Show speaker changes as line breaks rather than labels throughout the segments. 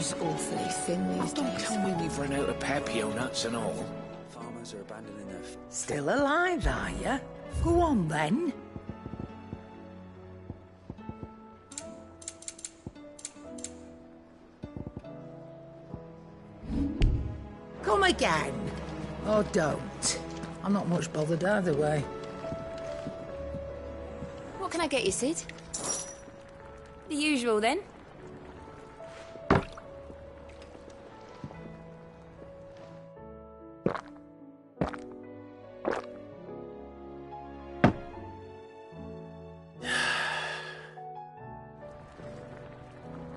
She's awfully thin these
Don't
days.
tell me we've run out of papio nuts and all. Farmers are abandoning their...
Still alive, are you? Go on, then. Come again. Or don't. I'm not much bothered either way.
What can I get you, Sid? The usual, then.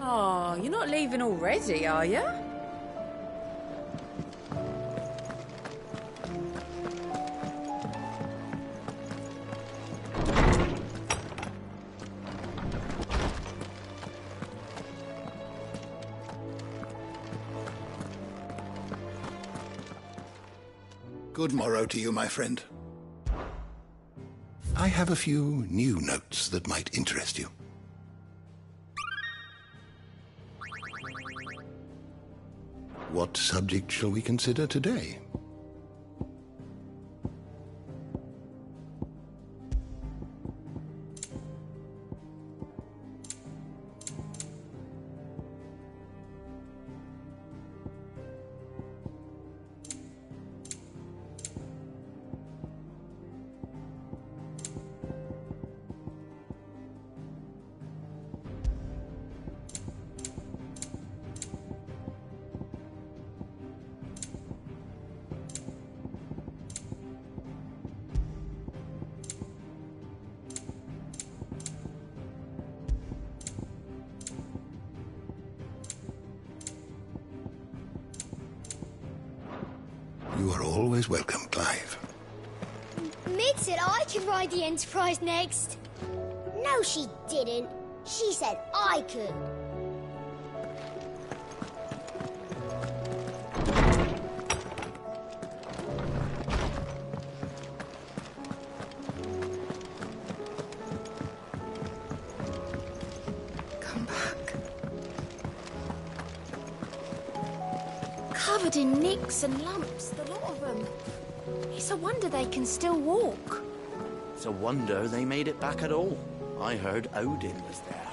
Oh, you're not leaving already, are you?
Good morrow to you, my friend. I have a few new notes that might interest you. What subject shall we consider today? You are always welcome, Clive.
Mid said I could ride the Enterprise next. No, she didn't. She said I could.
Come back. Covered in nicks and lumps, the lot of them. It's a wonder they can still walk.
It's a wonder they made it back at all. I heard Odin was there.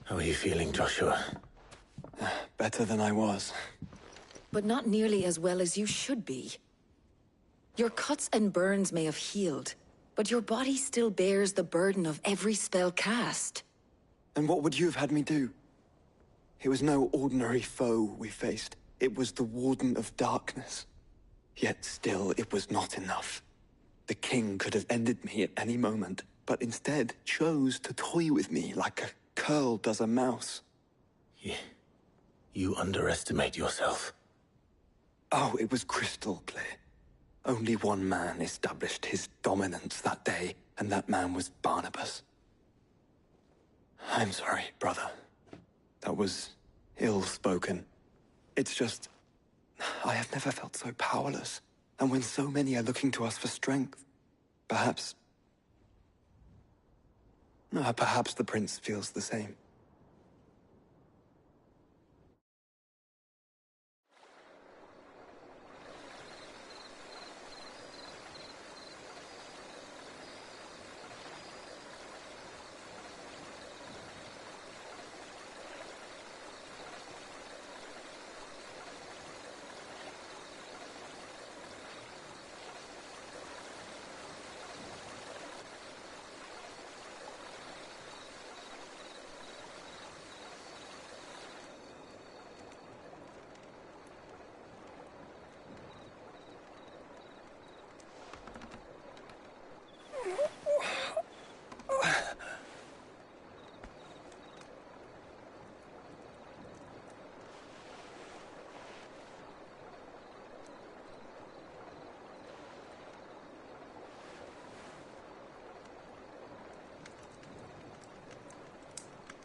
How are you feeling, Joshua?
Better than I was.
But not nearly as well as you should be. Your cuts and burns may have healed, but your body still bears the burden of every spell cast.
And what would you have had me do? It was no ordinary foe we faced. It was the Warden of Darkness. Yet still, it was not enough. The king could have ended me at any moment, but instead chose to toy with me like a curl does a mouse.
You underestimate yourself.
Oh, it was crystal clear. Only one man established his dominance that day, and that man was Barnabas. I'm sorry, brother. That was ill-spoken. It's just, I have never felt so powerless. And when so many are looking to us for strength, perhaps the prince feels the same.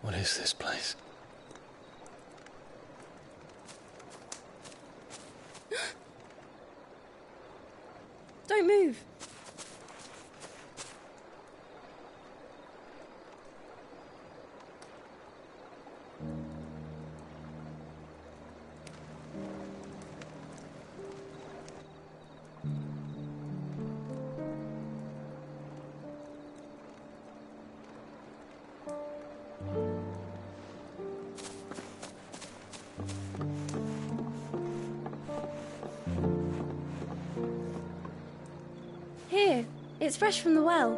What is this place?
Don't move. Here, it's fresh from the well.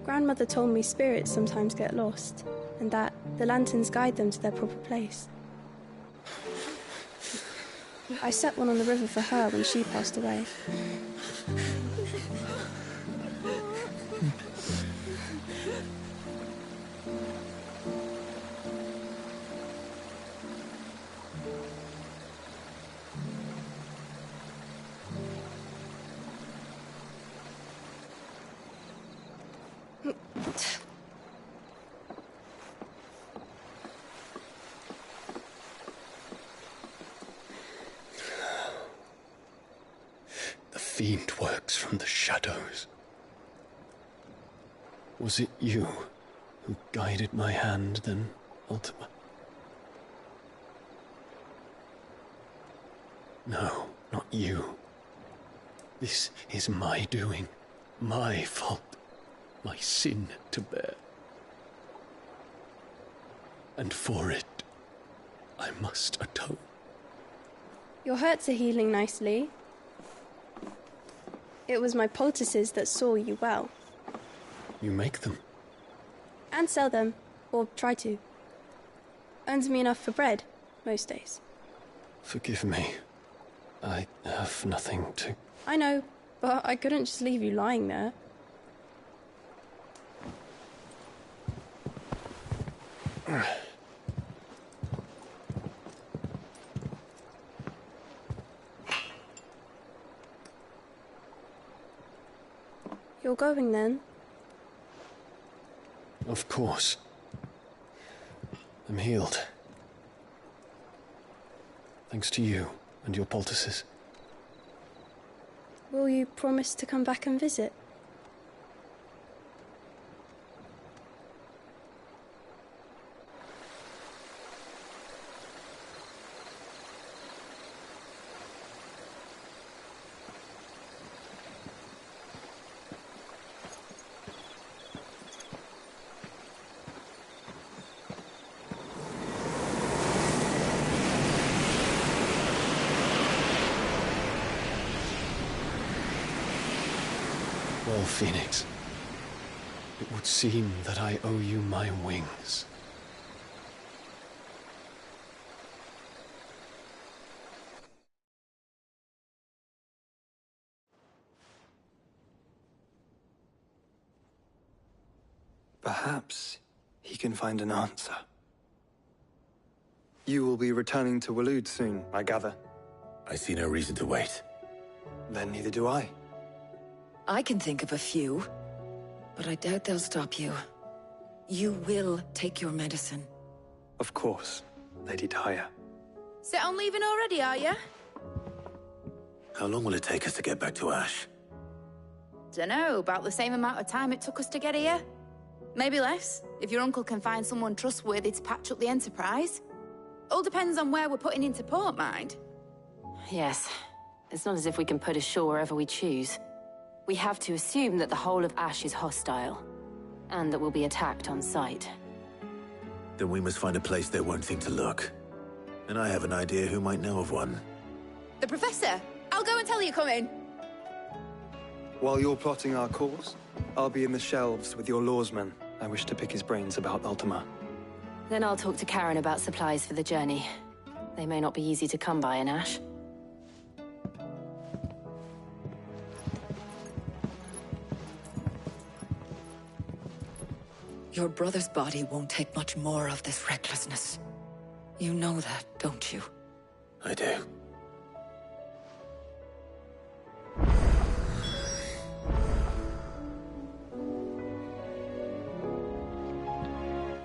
Grandmother told me spirits sometimes get lost, and that the lanterns guide them to their proper place. I set one on the river for her when she passed away.
The fiend works from the shadows. Was it you who guided my hand, then, Ultima? No, not you. This is my doing, my fault, my sin to bear. And for it, I must atone.
Your hurts are healing nicely. It was my poultices that saw you well.
You make them?
And sell them, or try to. Earns me enough for bread, most days.
Forgive me. I have nothing to...
I know, but I couldn't just leave you lying there. You're going then?
Of course. I'm healed. Thanks to you and your poultices.
Will you promise to come back and visit?
Well, Phoenix, it would seem that I owe you my wings.
Perhaps he can find an answer. You will be returning to Waloed soon, I gather.
I see no reason to wait.
Then neither do I.
I can think of a few, but I doubt they'll stop you. You will take your medicine.
Of course, Lady Daya.
Set on leaving already, are you?
How long will it take us to get back to Ash?
Dunno, about the same amount of time it took us to get here. Maybe less, if your uncle can find someone trustworthy to patch up the Enterprise. All depends on where we're putting into port, mind.
Yes. It's not as if we can put ashore wherever we choose. We have to assume that the whole of Ash is hostile, and that we'll be attacked on sight.
Then we must find a place they won't think to look. And I have an idea who might know of one.
The Professor! I'll go and tell you come in.
While you're plotting our course, I'll be in the shelves with your lawsman. I wish to pick his brains about Ultima.
Then I'll talk to Karen about supplies for the journey. They may not be easy to come by in Ash.
Your brother's body won't take much more of this recklessness. You know that, don't you?
I do.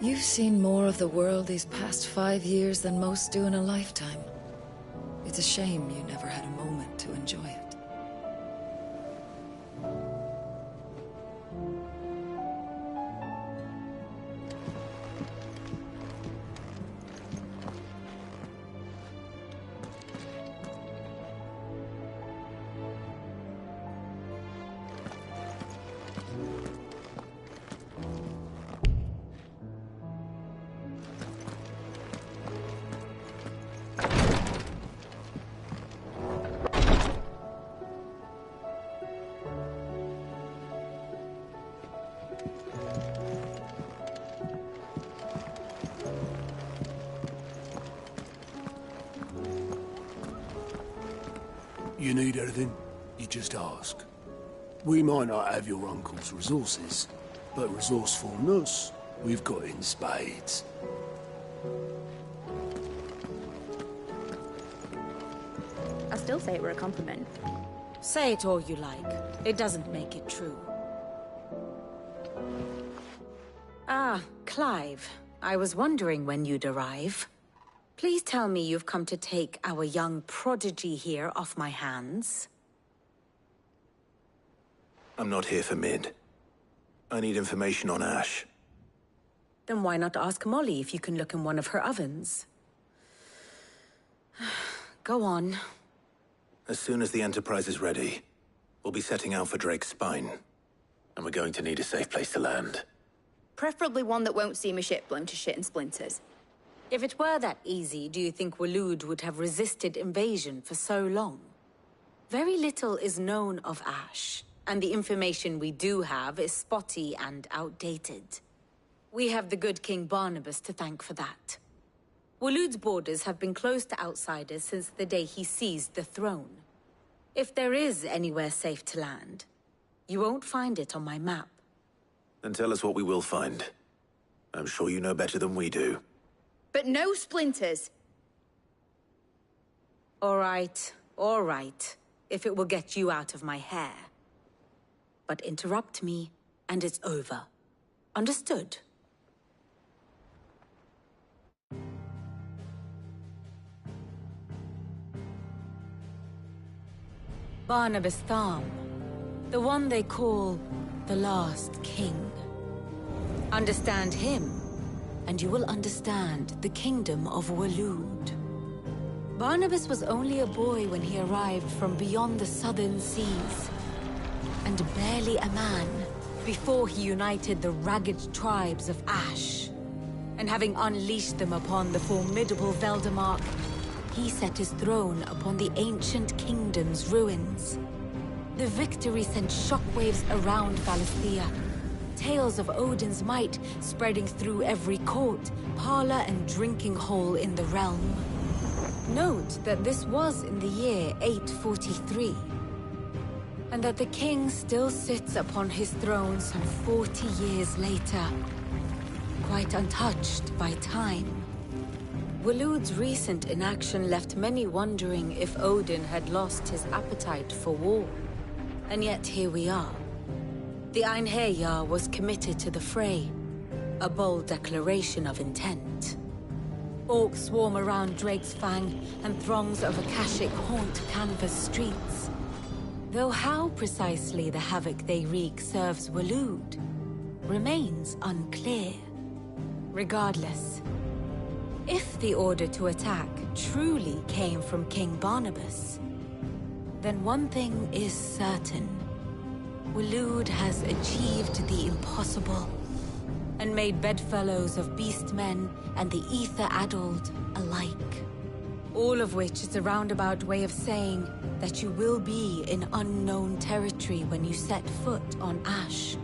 You've seen more of the world these past 5 years than most do in a lifetime. It's a shame you never had a moment to enjoy it.
You need anything, you just ask. We might not have your uncle's resources, but resourcefulness, we've got in spades.
I still say it were a compliment.
Say it all you like. It doesn't make it true. Ah, Clive. I was wondering when you'd arrive. Please tell me you've come to take our young prodigy here off my hands.
I'm not here for Mid. I need information on Ash.
Then why not ask Molly if you can look in one of her ovens? Go on.
As soon as the Enterprise is ready, we'll be setting out for Drake's Spine. And we're going to need a safe place to land.
Preferably one that won't see my ship blown to shit and splinters.
If it were that easy, do you think Waloed would have resisted invasion for so long? Very little is known of Ash, and the information we do have is spotty and outdated. We have the good King Barnabas to thank for that. Waloed's borders have been closed to outsiders since the day he seized the throne. If there is anywhere safe to land, you won't find it on my map.
Then tell us what we will find. I'm sure you know better than we do.
But no splinters!
All right, if it will get you out of my hair. But interrupt me, and it's over. Understood? Barnabas Tharm, the one they call the Last King. Understand him, and you will understand the kingdom of Waloed. Barnabas was only a boy when he arrived from beyond the southern seas, and barely a man before he united the ragged tribes of Ash. And having unleashed them upon the formidable Veldamark, he set his throne upon the ancient kingdom's ruins. The victory sent shockwaves around Valisthea. Tales of Odin's might spreading through every court, parlor, and drinking hole in the realm. Note that this was in the year 843, and that the king still sits upon his throne some 40 years later, quite untouched by time. Waloed's recent inaction left many wondering if Odin had lost his appetite for war. And yet here we are. The Einherjar was committed to the fray, a bold declaration of intent. Orcs swarm around Drake's Fang, and throngs of Akashic haunt canvas streets. Though how precisely the havoc they wreak serves Waloed remains unclear. Regardless, if the order to attack truly came from King Barnabas, then one thing is certain. Waloed has achieved the impossible, and made bedfellows of beastmen and the ether-addled alike. All of which is a roundabout way of saying that you will be in unknown territory when you set foot on Ash.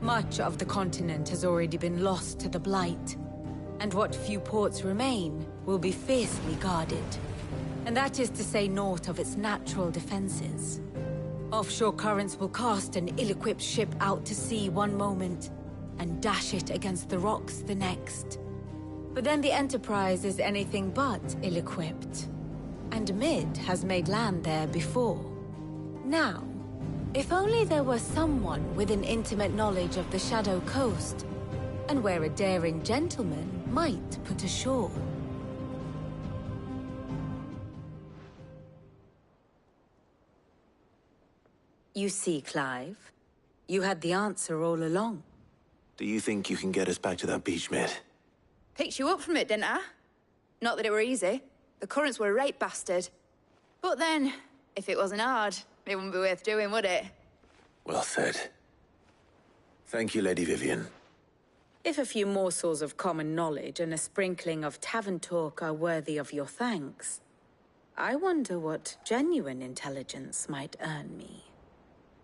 Much of the continent has already been lost to the Blight, and what few ports remain will be fiercely guarded. And that is to say naught of its natural defenses. Offshore currents will cast an ill-equipped ship out to sea one moment, and dash it against the rocks the next. But then the Enterprise is anything but ill-equipped. And Mid has made land there before. Now, if only there were someone with an intimate knowledge of the Shadow Coast, and where a daring gentleman might put ashore. You see, Clive, you had the answer all along.
Do you think you can get us back to that beach, Mid?
Picked you up from it, didn't I? Not that it were easy. The currents were a right bastard. But then, if it wasn't hard, it wouldn't be worth doing, would it?
Well said. Thank you, Lady Vivian.
If a few morsels of common knowledge and a sprinkling of tavern talk are worthy of your thanks, I wonder what genuine intelligence might earn me.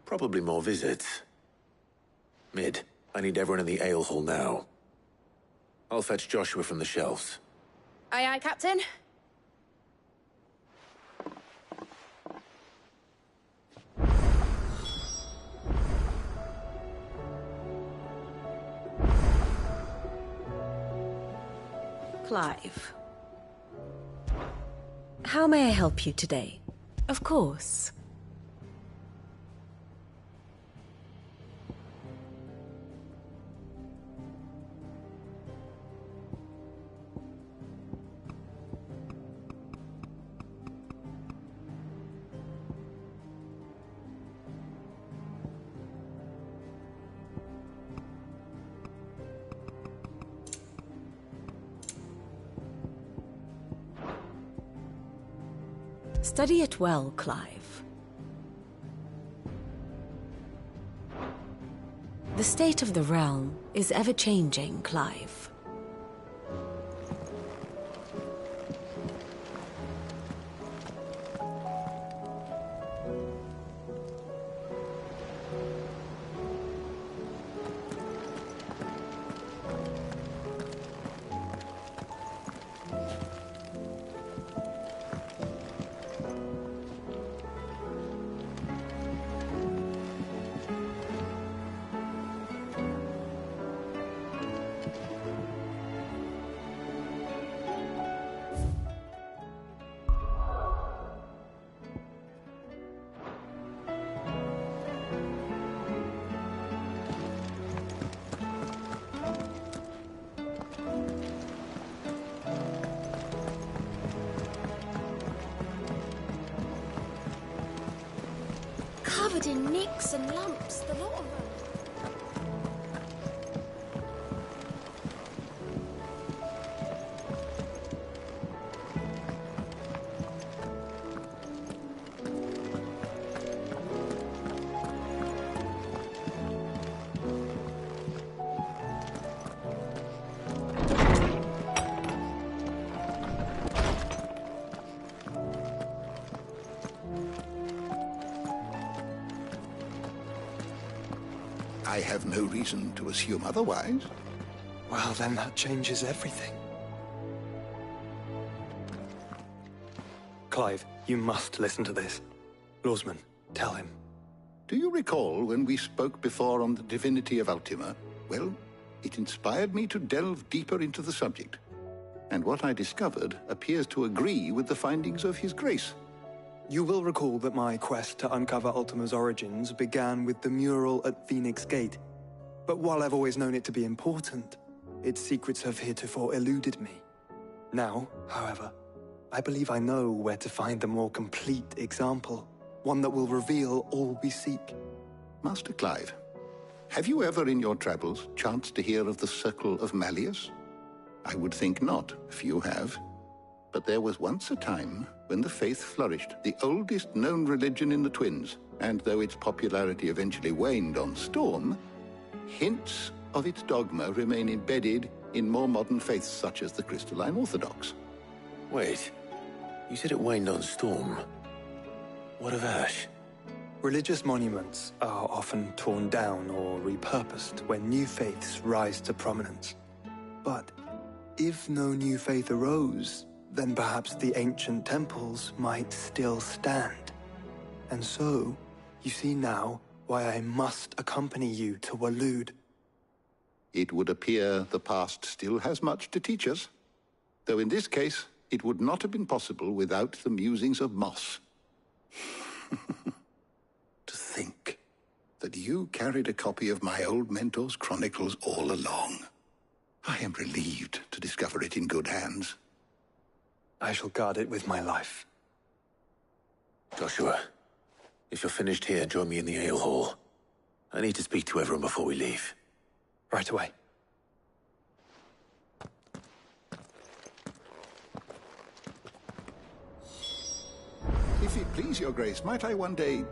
Probably more visits. Mid, I need everyone in the ale hall now. I'll fetch Joshua from the shelves.
Aye, aye, Captain.
Clive. How may I help you today? Of course. Study it well, Clive. The state of the realm is ever-changing, Clive.
Covered in nicks and lumps, the lot of them.
I have no reason to assume otherwise.
Well, then that changes everything. Clive, you must listen to this. Lawsman, tell him.
Do you recall when we spoke before on the divinity of Ultima? Well, it inspired me to delve deeper into the subject. And what I discovered appears to agree with the findings of His Grace.
You will recall that my quest to uncover Ultima's origins began with the mural at Phoenix Gate. But while I've always known it to be important, its secrets have heretofore eluded me. Now, however, I believe I know where to find the more complete example, one that will reveal all we seek.
Master Clive, have you ever in your travels chanced to hear of the Circle of Malleus? I would think not, if you have. But there was once a time when the faith flourished, the oldest known religion in the Twins, and though its popularity eventually waned on Storm, hints of its dogma remain embedded in more modern faiths such as the Crystalline Orthodox.
Wait, you said it waned on Storm. What of Ash?
Religious monuments are often torn down or repurposed when new faiths rise to prominence. But if no new faith arose, then perhaps the ancient temples might still stand. And so, you see now why I must accompany you to Waloed.
It would appear the past still has much to teach us, though in this case, it would not have been possible without the musings of Moss. To think that you carried a copy of my old mentor's chronicles all along. I am relieved to discover it in good hands.
I shall guard it with my life.
Joshua, if you're finished here, join me in the ale hall. I need to speak to everyone before we leave.
Right away.
If it please your grace, might I one day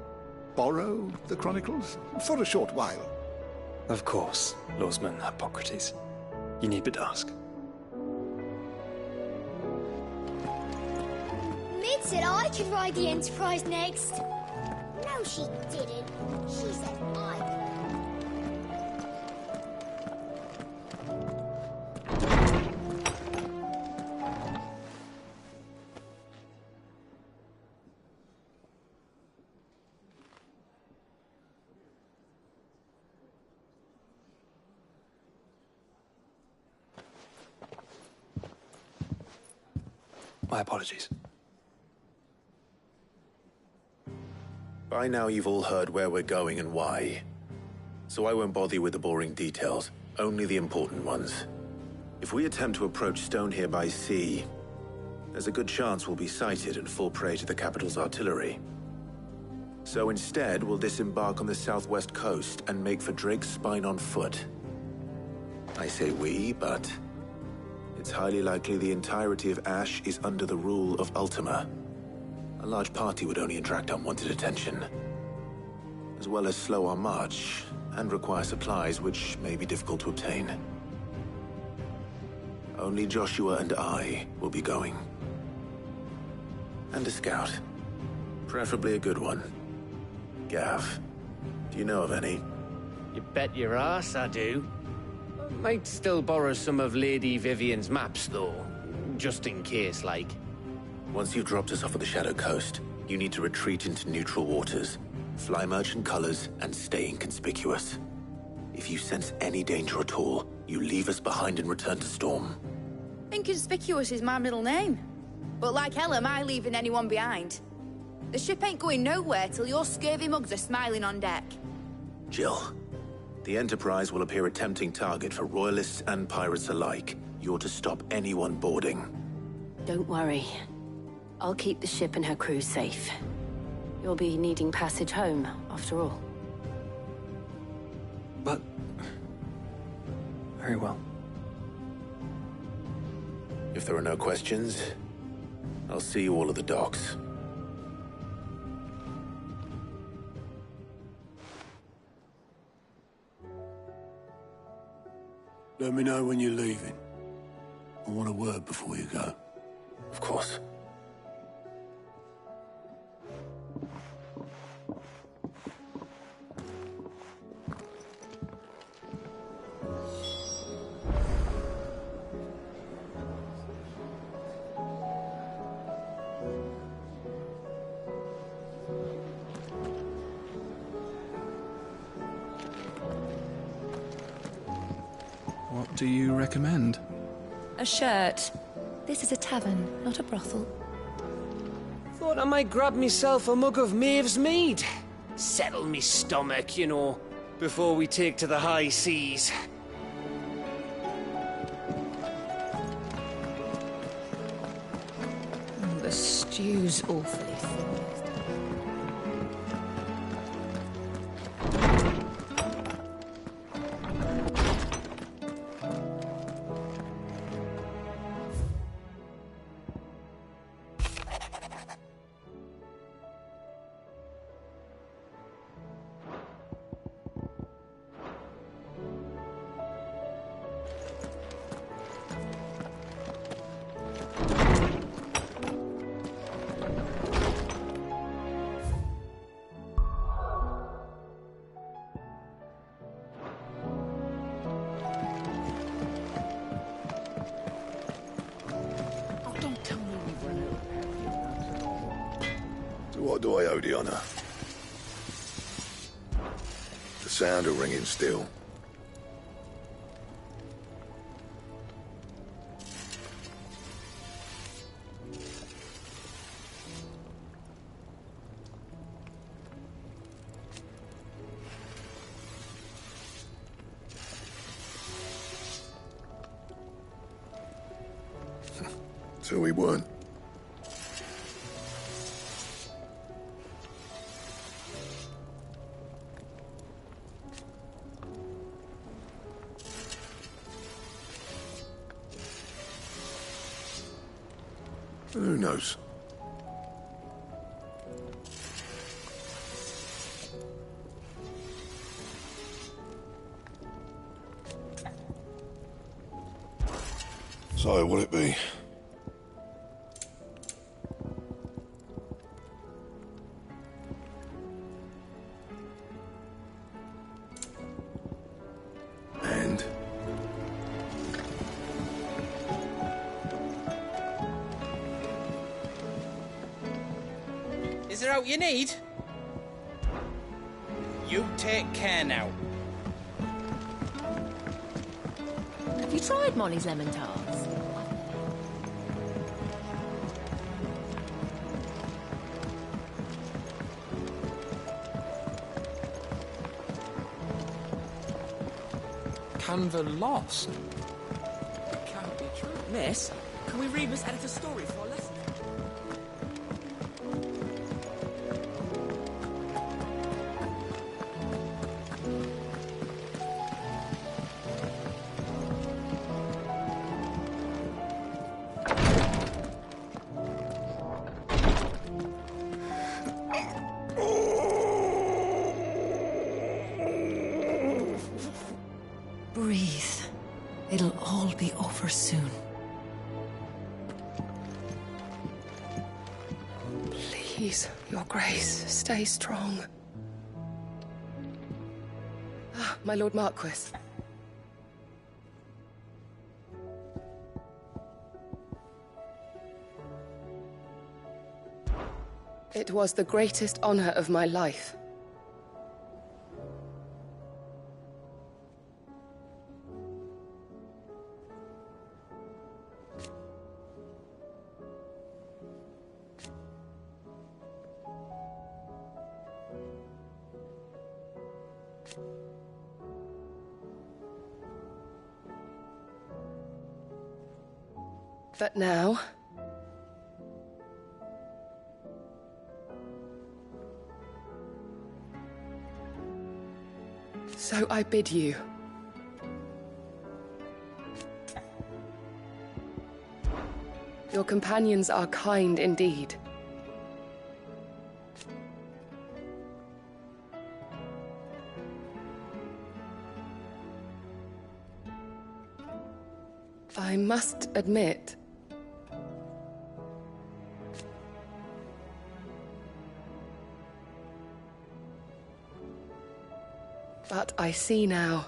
borrow the chronicles? For a short while.
Of course, Lawsman Hippocrates. You need but ask.
Mid said I could ride the Enterprise next. No, she didn't. She said I could.
My apologies.
By now you've all heard where we're going and why. So I won't bother you with the boring details, only the important ones. If we attempt to approach Stone here by sea, there's a good chance we'll be sighted and fall prey to the capital's artillery. So instead, we'll disembark on the southwest coast and make for Drake's Spine on foot. I say we, but it's highly likely the entirety of Ash is under the rule of Ultima. A large party would only attract unwanted attention, as well as slow our march and require supplies which may be difficult to obtain. Only Joshua and I will be going. And a scout. Preferably a good one. Gav, do you know of any?
You bet your ass I do. Might still borrow some of Lady Vivian's maps, though. Just in case, like.
Once you've dropped us off at the Shadow Coast, you need to retreat into neutral waters, fly merchant colors, and stay inconspicuous. If you sense any danger at all, you leave us behind and return to Storm.
Inconspicuous is my middle name. But like hell am I leaving anyone behind. The ship ain't going nowhere till your scurvy mugs are smiling on deck.
Jill, the Enterprise will appear a tempting target for royalists and pirates alike. You're to stop anyone boarding.
Don't worry. I'll keep the ship and her crew safe. You'll be needing passage home, after all.
But... very well.
If there are no questions, I'll see you all at the docks.
Let me know when you're leaving. I want a word before you go.
Of course.
What do you recommend?
A shirt. This is a tavern, not a brothel.
Thought I might grab myself a mug of Maeve's mead. Settle me stomach, you know, before we take to the high seas.
The stew's awfully thin.
What do I owe the honor? The sound of ringing steel. So we weren't. Who knows? So, will it be? And?
Is there out you need? You take care now.
Have you tried Molly's lemon tarts?
Canva lost? It can't be true.
Miss, can we read Miss Editor's story for our lesson?
Breathe. It'll all be over soon.
Please, Your Grace, stay strong. Ah, my Lord Marquis. It was the greatest honor of my life. But now... So I bid you. Your companions are kind indeed. I must admit... But I see now.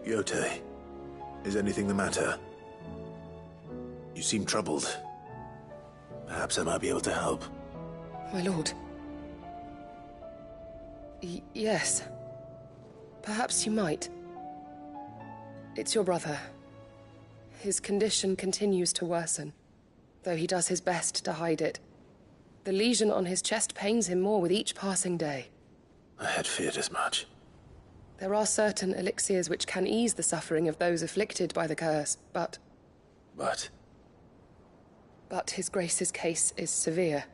Yote, is anything the matter? You seem troubled. Perhaps I might be able to help.
My lord. Yes. Perhaps you might. It's your brother. His condition continues to worsen, though he does his best to hide it. The lesion on his chest pains him more with each passing day.
I had feared as much.
There are certain elixirs which can ease the suffering of those afflicted by the curse, but... But His Grace's case is severe.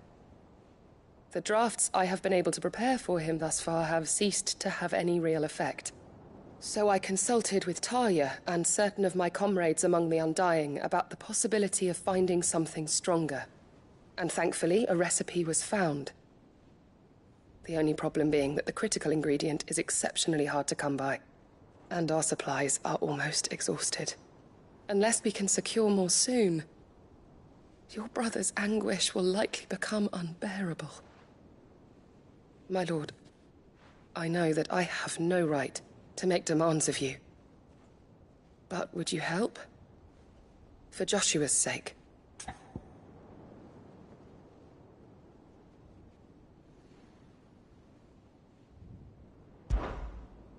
The drafts I have been able to prepare for him thus far have ceased to have any real effect. So I consulted with Talia and certain of my comrades among the Undying about the possibility of finding something stronger. And thankfully, a recipe was found. The only problem being that the critical ingredient is exceptionally hard to come by, and our supplies are almost exhausted. Unless we can secure more soon, your brother's anguish will likely become unbearable. My lord, I know that I have no right to make demands of you. But would you help? For Joshua's sake.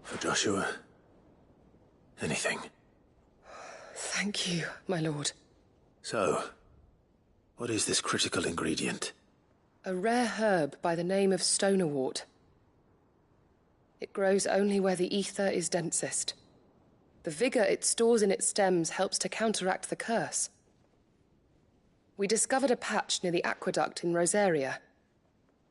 For Joshua? Anything.
Thank you, my lord.
So, what is this critical ingredient?
A rare herb by the name of stonerwort. It grows only where the ether is densest. The vigor it stores in its stems helps to counteract the curse. We discovered a patch near the aqueduct in Rosaria.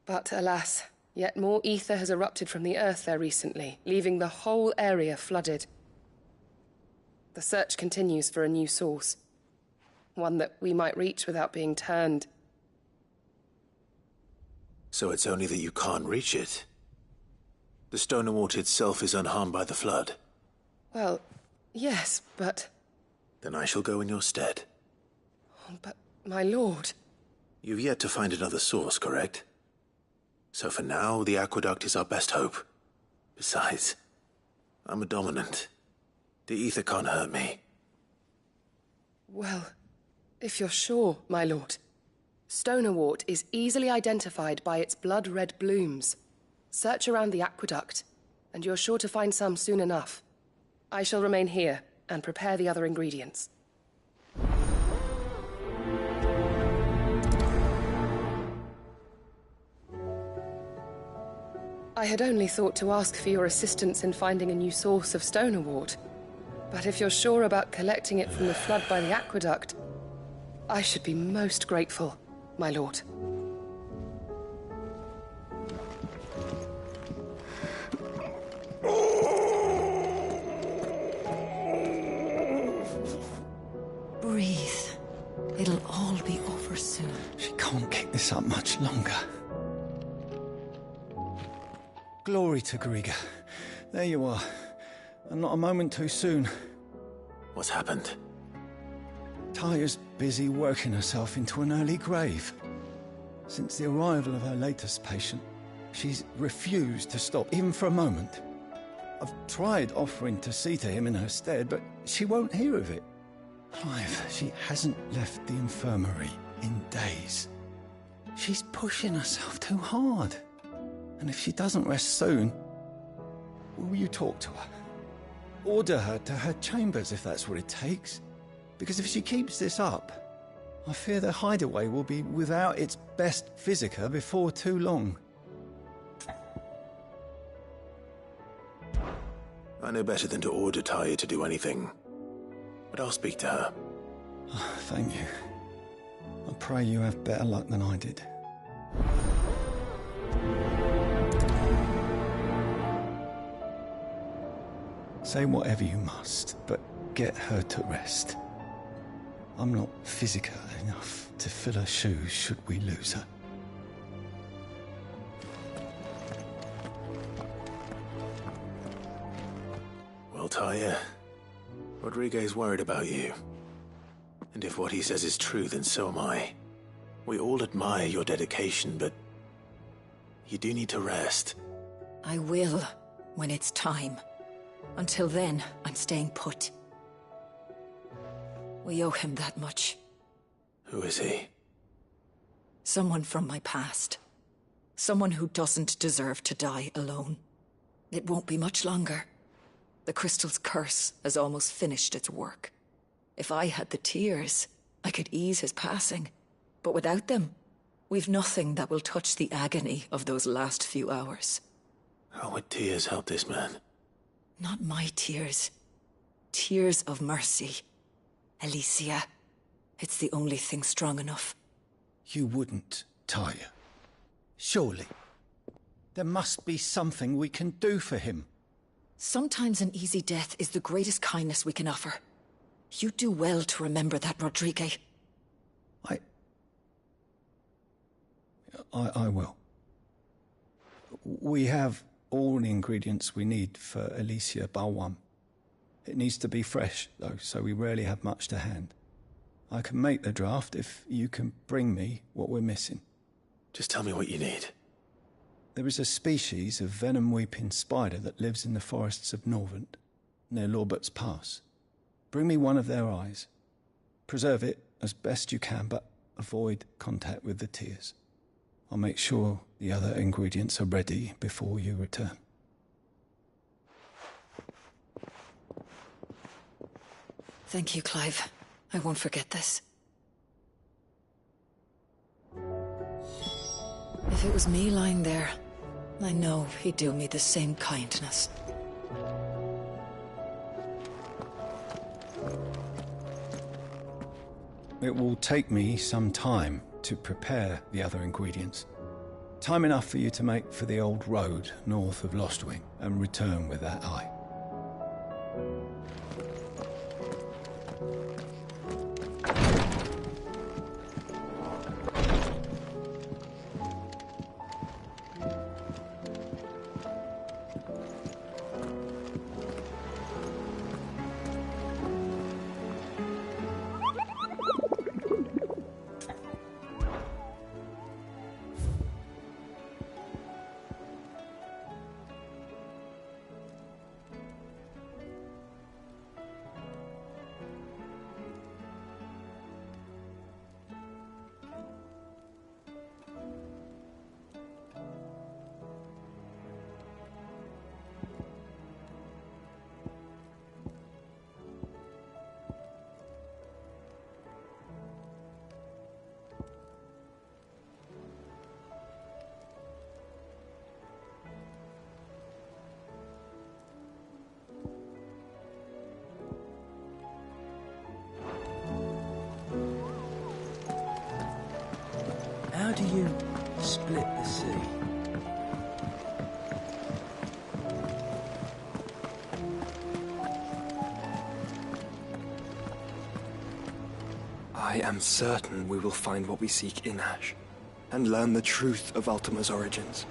But alas, yet more ether has erupted from the earth there recently, leaving the whole area flooded. The search continues for a new source. One that we might reach without being turned.
So it's only that you can't reach it? The stonerwort itself is unharmed by the flood?
Well, yes, but...
Then I shall go in your stead.
But, my lord...
You've yet to find another source, correct? So for now, the aqueduct is our best hope. Besides, I'm a dominant. The ether can't hurt me.
Well, if you're sure, my lord. Stonerwort is easily identified by its blood-red blooms. Search around the aqueduct, and you're sure to find some soon enough. I shall remain here and prepare the other ingredients. I had only thought to ask for your assistance in finding a new source of stonerwort. But if you're sure about collecting it from the flood by the aqueduct, I should be most grateful, my lord.
Breathe. It'll all be over soon.
She can't keep this up much longer. Glory to Griga. There you are. And not a moment too soon.
What's happened?
Talia's busy working herself into an early grave. Since the arrival of her latest patient, she's refused to stop, even for a moment. I've tried offering to see to him in her stead, but she won't hear of it. Clive, she hasn't left the infirmary in days. She's pushing herself too hard. And if she doesn't rest soon, will you talk to her? Order her to her chambers if that's what it takes. Because if she keeps this up, I fear the hideaway will be without its best physica before too long.
I know better than to order Talia to do anything. But I'll speak to her.
Oh, thank you. I pray you have better luck than I did. Say whatever you must, but get her to rest. I'm not physica enough to fill her shoes should we lose her.
Well, Talia, Rodriguez's worried about you. And if what he says is true, then so am I. We all admire your dedication, but you do need to rest.
I will, when it's time. Until then, I'm staying put. We owe him that much.
Who is he?
Someone from my past. Someone who doesn't deserve to die alone. It won't be much longer. The crystal's curse has almost finished its work. If I had the tears, I could ease his passing. But without them, we've nothing that will touch the agony of those last few hours.
How would tears help this man?
Not my tears. Tears of mercy. Alicia, it's the only thing strong enough.
You wouldn't, Talia. Surely. There must be something we can do for him.
Sometimes an easy death is the greatest kindness we can offer. You do well to remember that, Rodrigue.
I will. We have all the ingredients we need for Alicia Balwam. It needs to be fresh, though, so we rarely have much to hand. I can make the draft if you can bring me what we're missing.
Just tell me what you need.
There is a species of venom-weeping spider that lives in the forests of Norvent, near Lorbert's Pass. Bring me one of their eyes. Preserve it as best you can, but avoid contact with the tears. I'll make sure the other ingredients are ready before you return.
Thank you, Clive. I won't forget this. If it was me lying there, I know he'd do me the same kindness.
It will take me some time to prepare the other ingredients. Time enough for you to make for the old road north of Lostwing and return with that eye.
How do you split the sea?
I am certain we will find what we seek in Ash, and learn the truth of Ultima's origins.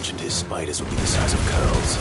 mentioned his spiders would be the size of curls.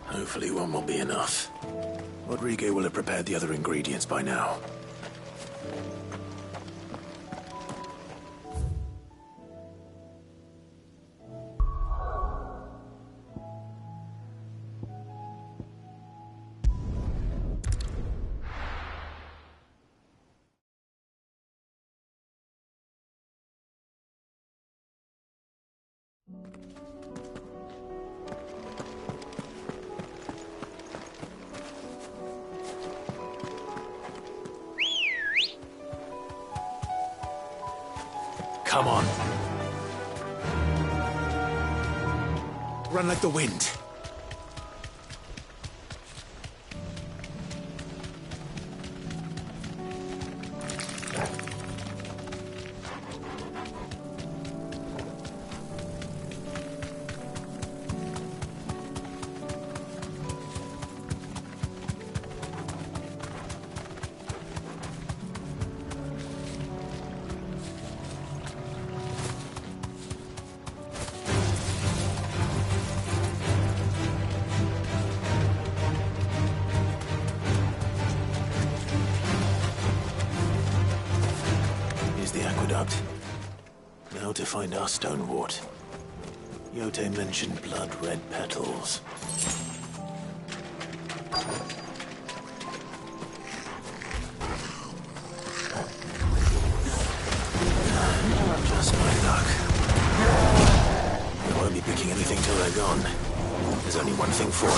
Hopefully one will be enough. Rodrigo will have prepared the other ingredients by now. Come on. Run like the wind. Now to find our stonewort. Yote mentioned blood-red petals. Just my luck. I won't be picking anything till they're gone. There's only one thing for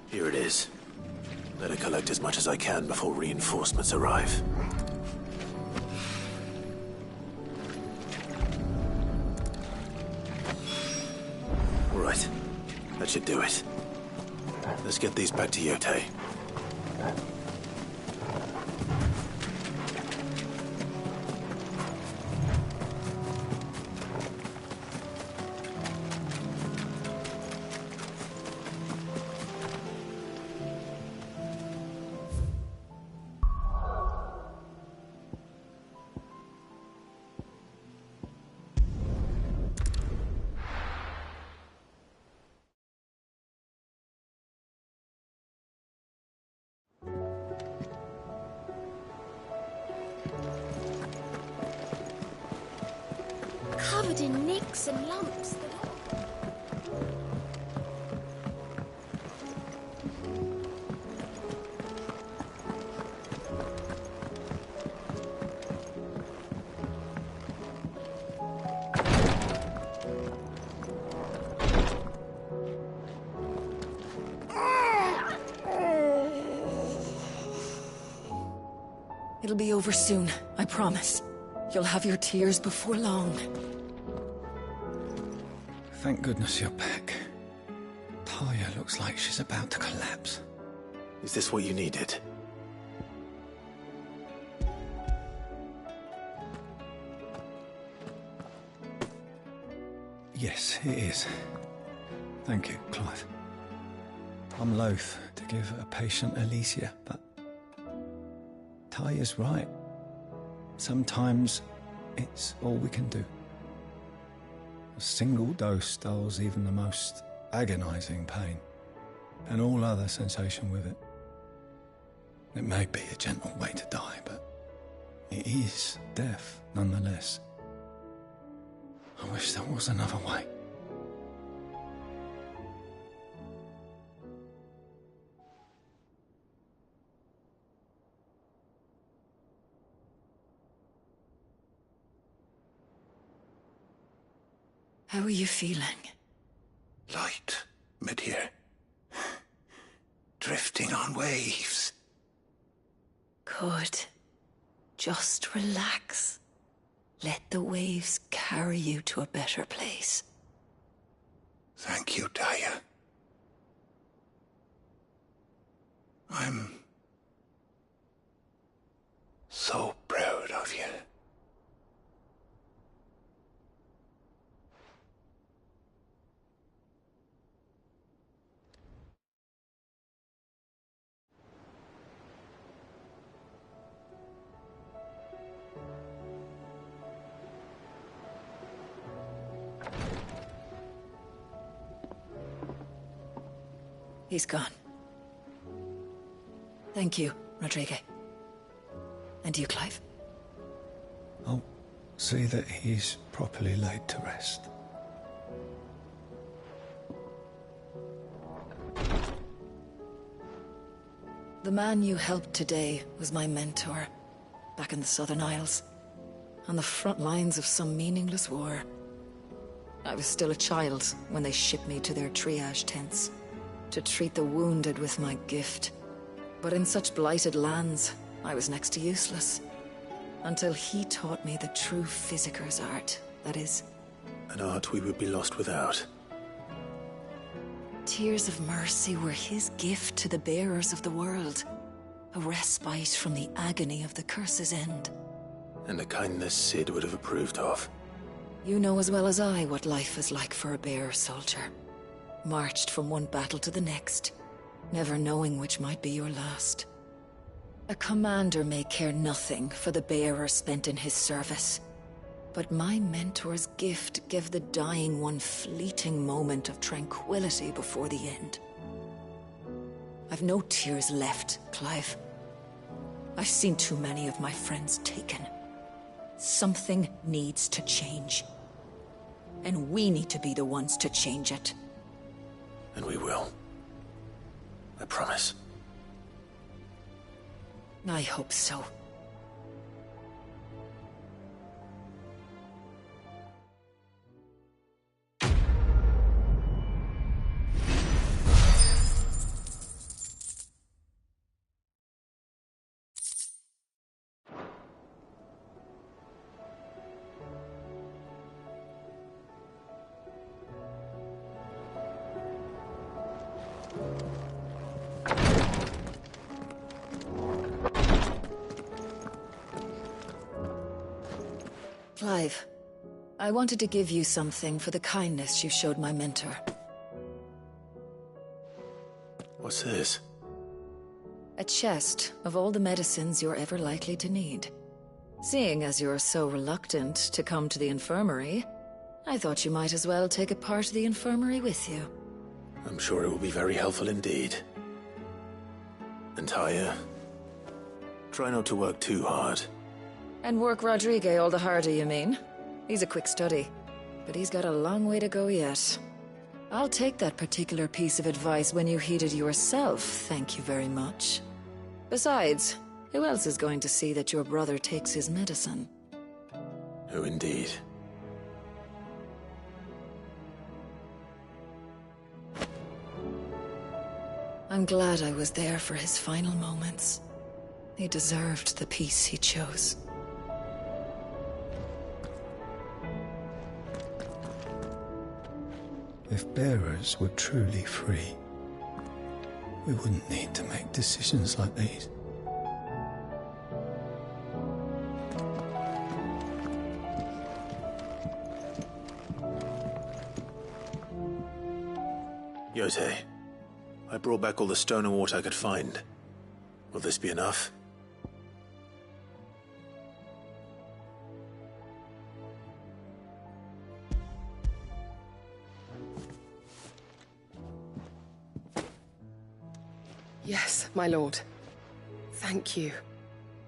Here it is. Better collect as much as I can before reinforcements arrive. All right. That should do it. Let's get these back to Yote.
Covered in nicks and lumps.
It'll be over soon, I promise. You'll have your tears before long.
Thank goodness you're back. Talia looks like she's about to collapse.
Is this what you needed?
Yes, it is. Thank you, Clive. I'm loath to give a patient Alicia, but Talia's right. Sometimes it's all we can do. A single dose dulls even the most agonizing pain, and all other sensation with it. It may be a gentle way to die, but it is death nonetheless. I wish there was another way.
How are you feeling?
Light, mid-here. Drifting on waves.
Good. Just relax. Let the waves carry you to a better place.
Thank you, Talia. I'm so proud of you.
He's gone. Thank you, Rodrigue. And you, Clive?
I'll see that he's properly laid to rest.
The man you helped today was my mentor, back in the Southern Isles, on the front lines of some meaningless war. I was still a child when they shipped me to their triage tents, to treat the wounded with my gift. But in such blighted lands, I was next to useless. Until he taught me the true physicker's art, that is.
An art we would be lost without.
Tears of mercy were his gift to the bearers of the world. A respite from the agony of the curse's end.
And a kindness Sid would have approved of.
You know as well as I what life is like for a bearer soldier. Marched from one battle to the next, never knowing which might be your last. A commander may care nothing for the bearer spent in his service, but my mentor's gift gave the dying one fleeting moment of tranquility before the end. I've no tears left, Clive. I've seen too many of my friends taken. Something needs to change. And we need to be the ones to change it.
And we will. I promise.
I hope so. Clive, I wanted to give you something for the kindness you showed my mentor.
What's this?
A chest of all the medicines you're ever likely to need. Seeing as you're so reluctant to come to the infirmary, I thought you might as well take a part of the infirmary with you.
I'm sure it will be very helpful indeed. And Talia, try not to work too hard.
And work Rodrigue all the harder, you mean? He's a quick study, but he's got a long way to go yet. I'll take that particular piece of advice when you heed it yourself, thank you very much. Besides, who else is going to see that your brother takes his medicine?
Who indeed?
I'm glad I was there for his final moments. He deserved the peace he chose.
If bearers were truly free, we wouldn't need to make decisions like these.
Yotei, I brought back all the stone and water I could find. Will this be enough?
Yes, my lord. Thank you.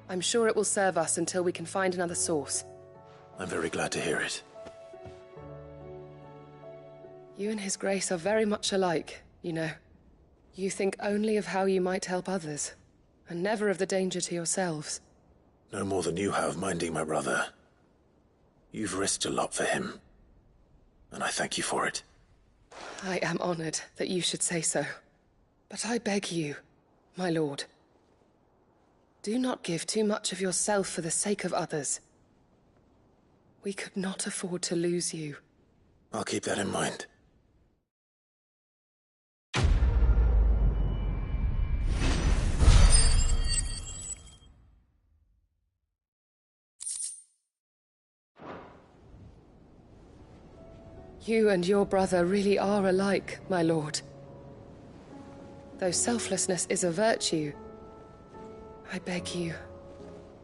I'm sure it will serve us until we can find another source.
I'm very glad to hear it.
You and His Grace are very much alike, you know. You think only of how you might help others, and never of the danger to yourselves.
No more than you have minding my brother. You've risked a lot for him, and I thank you for it.
I am honored that you should say so. But I beg you, my lord, do not give too much of yourself for the sake of others. We could not afford to lose you.
I'll keep that in mind.
You and your brother really are alike, my lord. Though selflessness is a virtue, I beg you,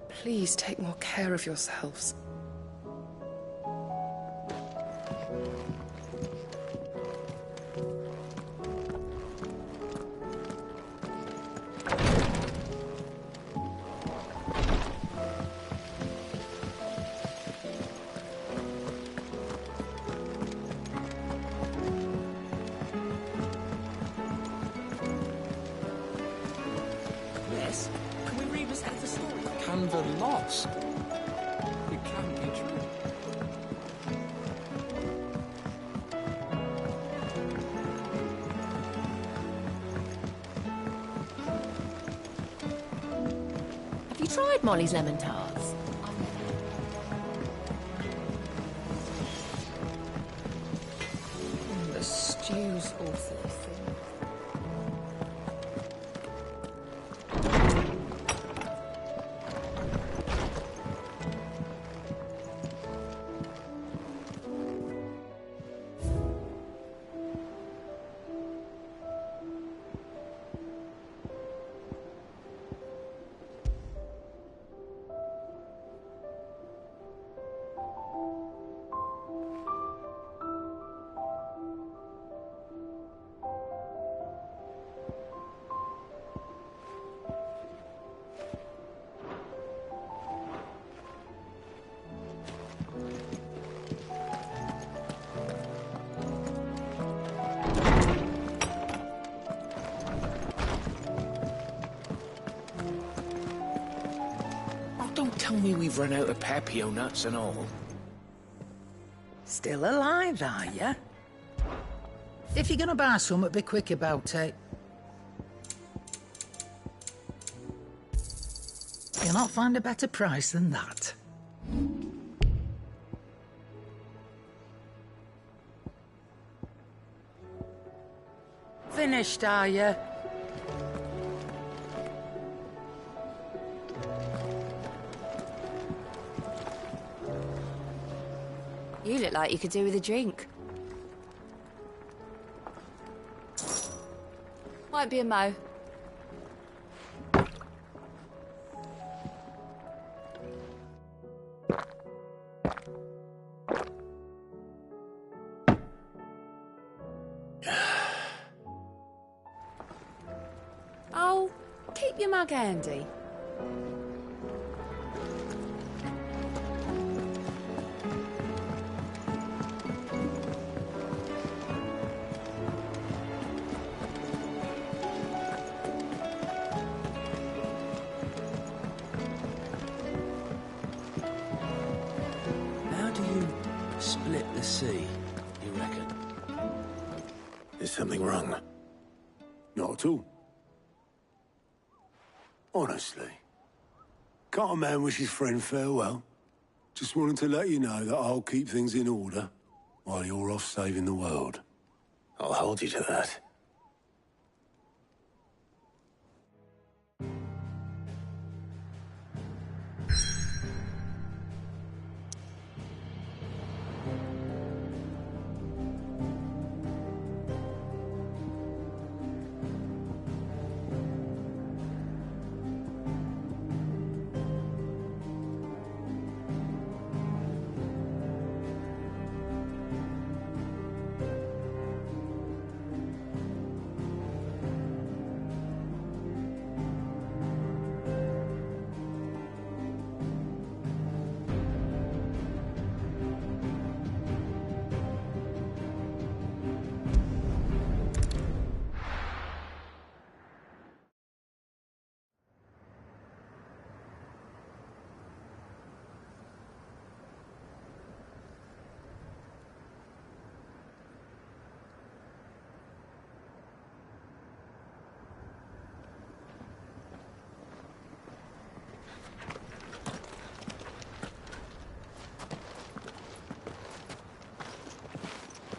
please take more care of yourselves.
Yes. Can we read this out of the story? Can the lost? It can be true.
Have you tried Molly's lemon tarts?
The stew's awfully thin.
Don't tell me we've run out of Papio nuts and all.
Still alive, are ya? If you're gonna buy some, be quick about it. You'll not find a better price than that. Finished, are ya?
You look like you could do with a drink. Might be a mo.
Oh, keep your mug handy.
How do you split the sea, you reckon?
Is something wrong?
Not at all. Honestly, Can't a man wish his friend farewell? Just wanted to let you know that I'll keep things in order while you're off saving the world.
I'll hold you to that.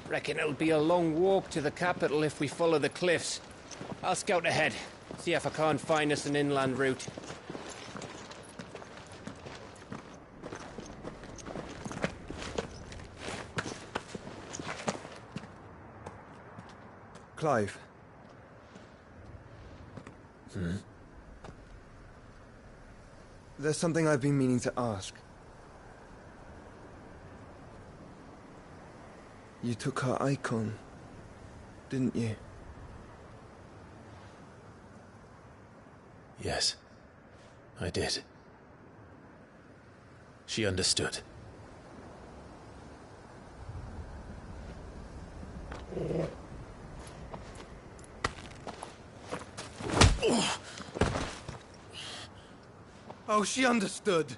Reckon it'll be a long walk to the capital if we follow the cliffs. I'll scout ahead, see if I can't find us an inland route.
Clive. There's something I've been meaning to ask. You took her icon, didn't you?
Yes, I did. She understood.
Oh, she understood.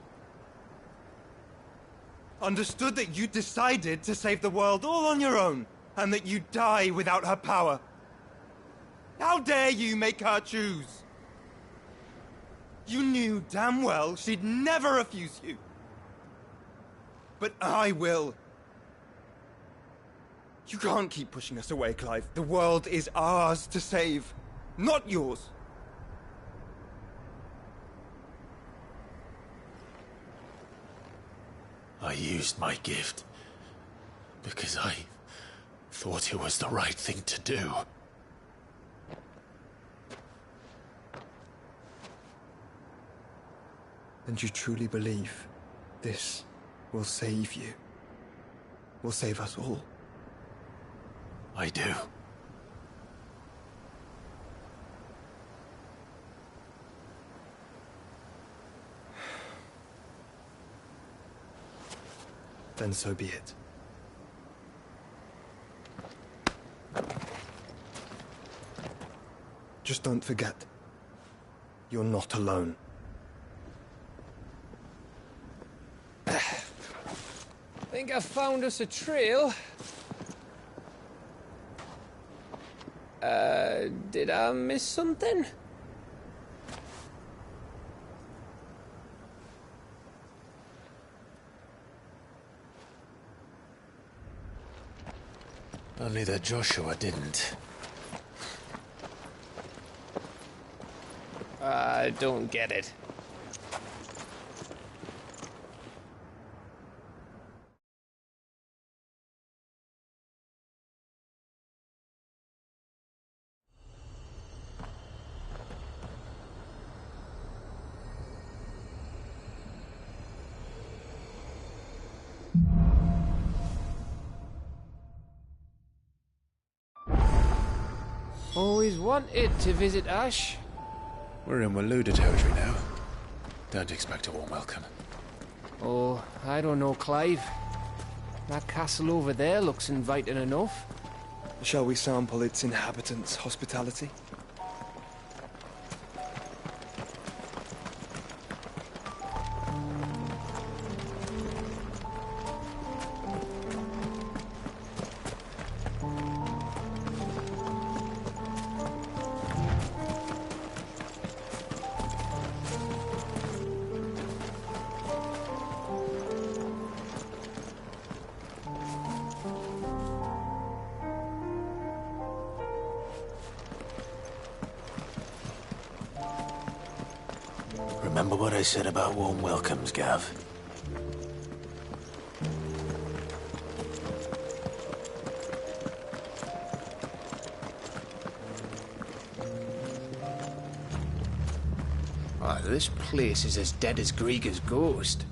Understood that you decided to save the world all on your own, and that you'd die without her power. How dare you make her choose? You knew damn well she'd never refuse you. But I will. You can't keep pushing us away, Clive. The world is ours to save, not yours.
I used my gift because I thought it was the right thing to do.
And you truly believe this will save you? Will save us all?
I do.
Then so be it. Just don't forget, you're not alone.
Think I found us a trail. Did I miss something?
Only that Joshua didn't.
I don't get it. Always wanted to visit Ash.
We're in Waluda territory now. Don't expect a warm welcome.
Oh, I don't know, Clive. That castle over there looks inviting enough.
Shall we sample its inhabitants' hospitality?
Remember what I said about warm welcomes, Gav?
Ah, this place is as dead as Grieger's ghost.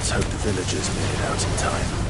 Let's hope the villagers made it out in time.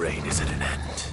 reign is at an end.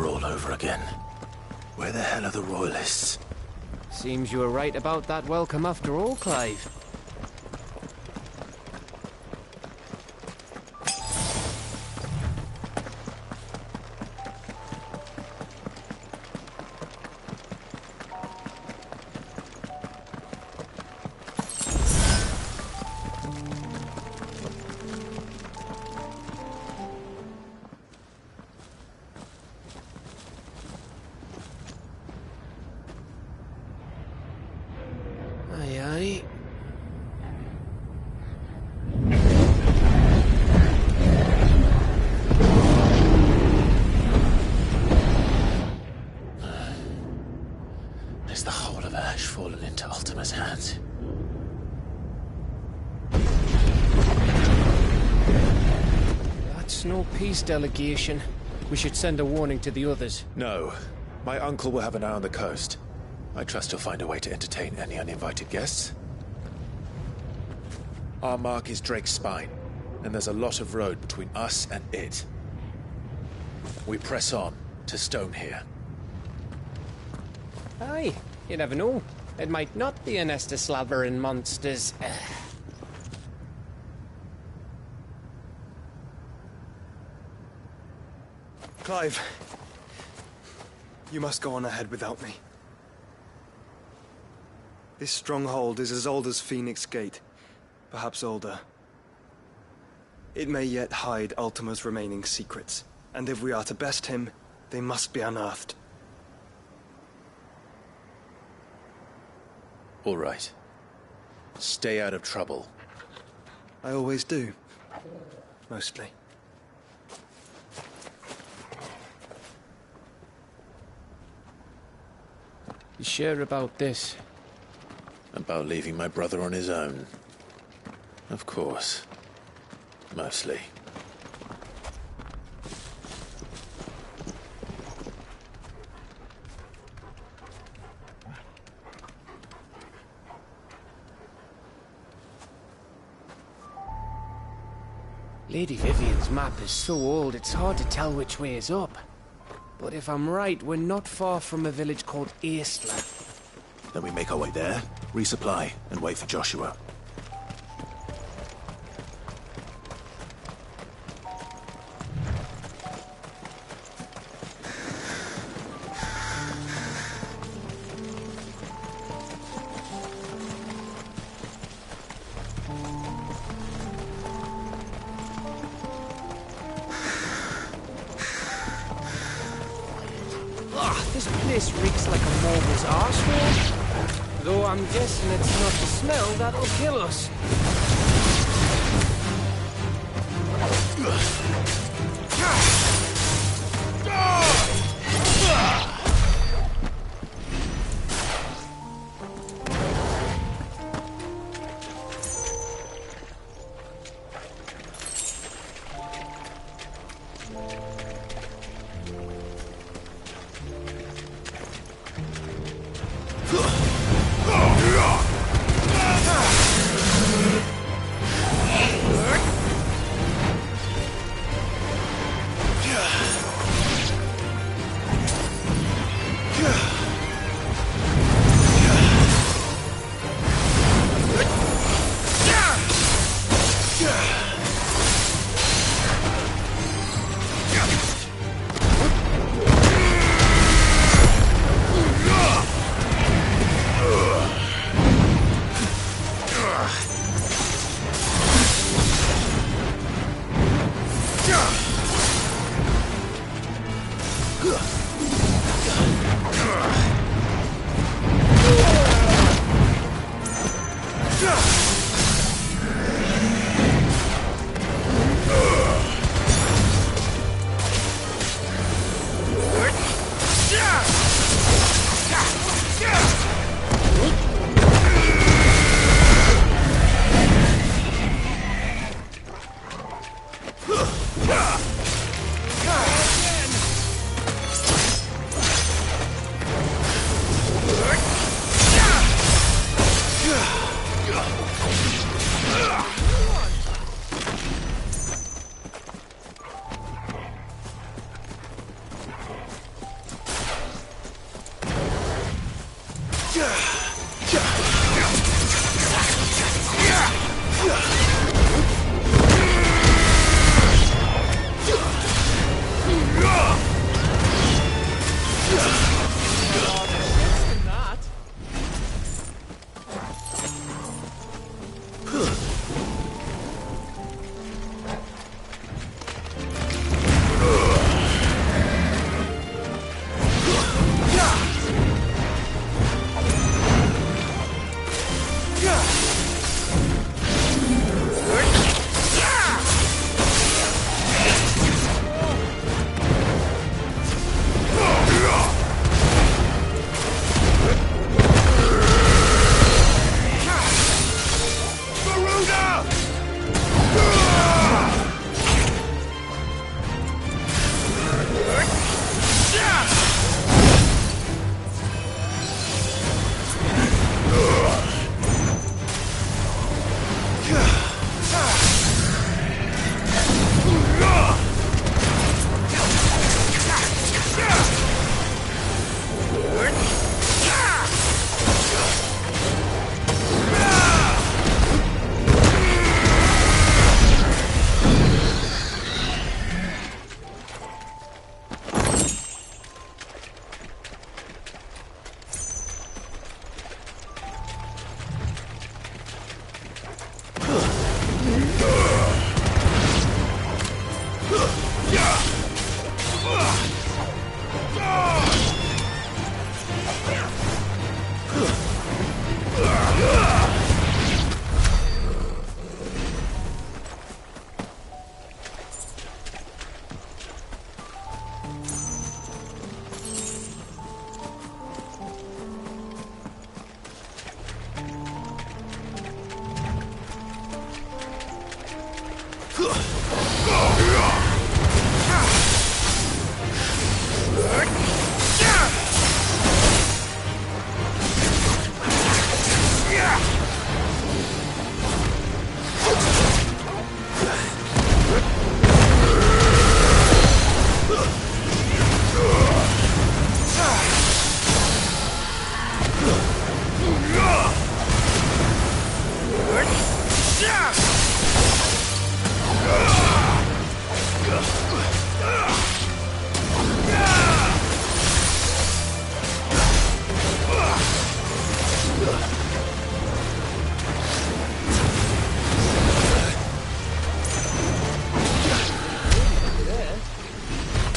All over again. Where the hell are the royalists?
Seems you were right about that welcome after all, Clive. No peace delegation. We should send a warning to the others.
No. My uncle will have an eye on the coast. I trust he'll find a way to entertain any uninvited guests. Our mark is Drake's Spine, and there's a lot of road between us and it. We press on to Stone here.
Aye, you never know. It might not be a nest of slavering monsters.
Clive, you must go on ahead without me. This stronghold is as old as Phoenix Gate, perhaps older. It may yet hide Ultima's remaining secrets, and if we are to best him, they must be unearthed.
All right. Stay out of trouble.
I always do. Mostly.
You sure about this?
About leaving my brother on his own? Of course. Mostly.
Lady Vivian's map is so old it's hard to tell which way is up. But if I'm right, we're not far from a village called Aistla.
Then we make our way there, resupply, and wait for Joshua.
This place reeks like a morbid's arsehole. Though I'm guessing it's not the smell that'll kill us.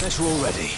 Guess we're all ready.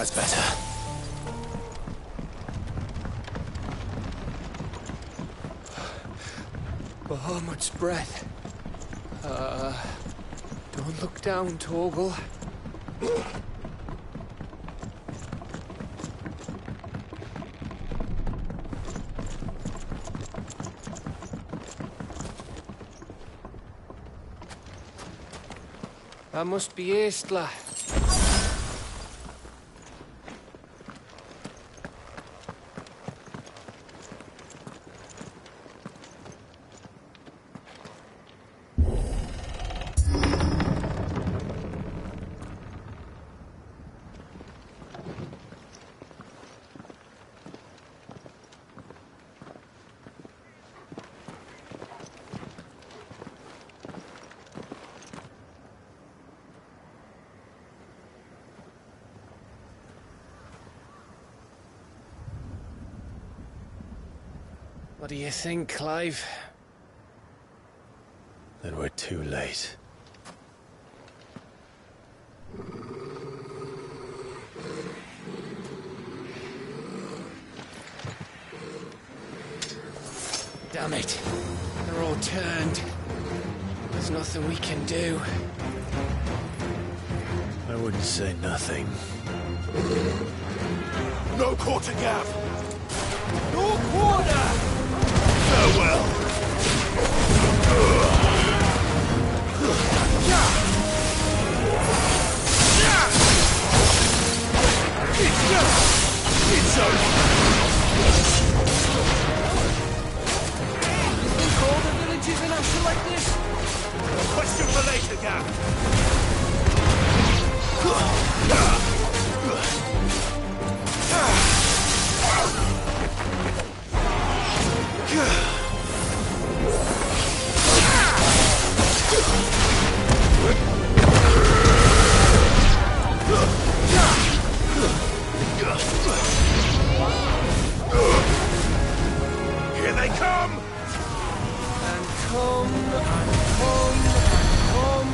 That's better. Bahamut's breath. Don't look down, Torgal. That must be Aistla. What do you think, Clive?
That we're too late.
Damn it. They're all turned. There's nothing we can do.
I wouldn't say nothing.
No quarter gap!
No quarter!
Farewell! It's over!
You think all the villages in Asher like this?
A question for later, Gap! Here they come!
And come, and come, and come.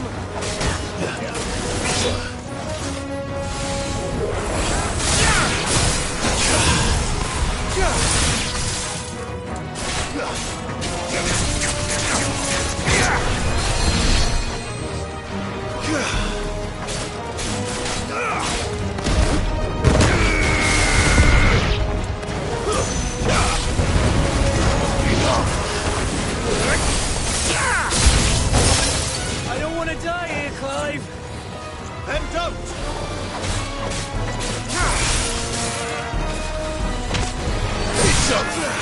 I don't want to die here, Clive.
Then don't! It's over!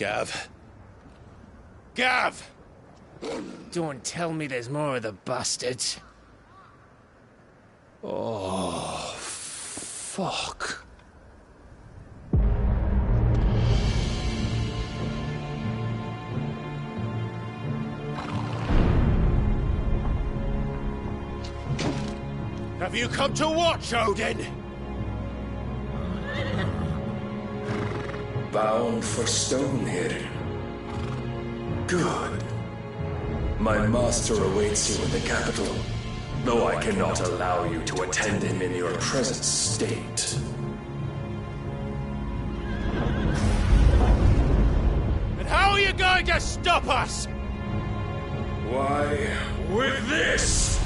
Gav. Gav!
Don't tell me there's more of the bastards. Oh, fuck.
Have you come to watch, Odin?
Bound for Stonehill. Good. My master awaits you in the capital, though I cannot allow you to attend him in your present state.
And how are you going to stop us?
Why, with this!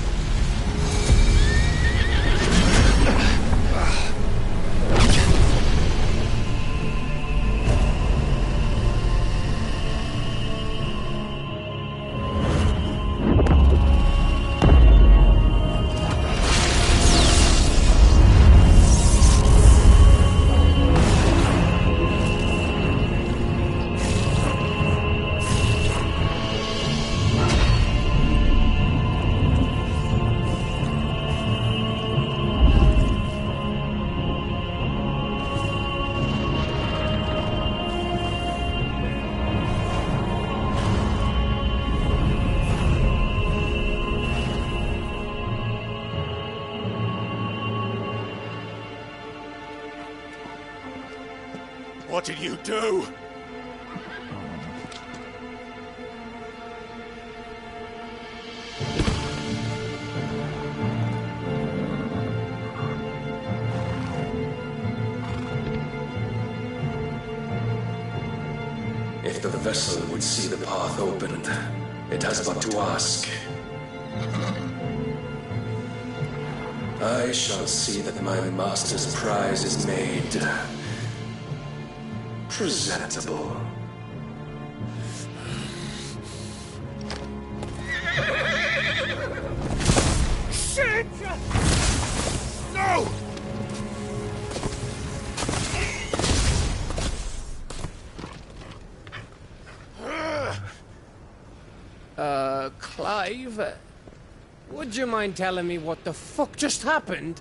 What did you do?
If the vessel would see the path opened, it has but to ask. I shall see that my master's prize is made presentable.
Shit! No!
Clive, would you mind telling me what the fuck just happened?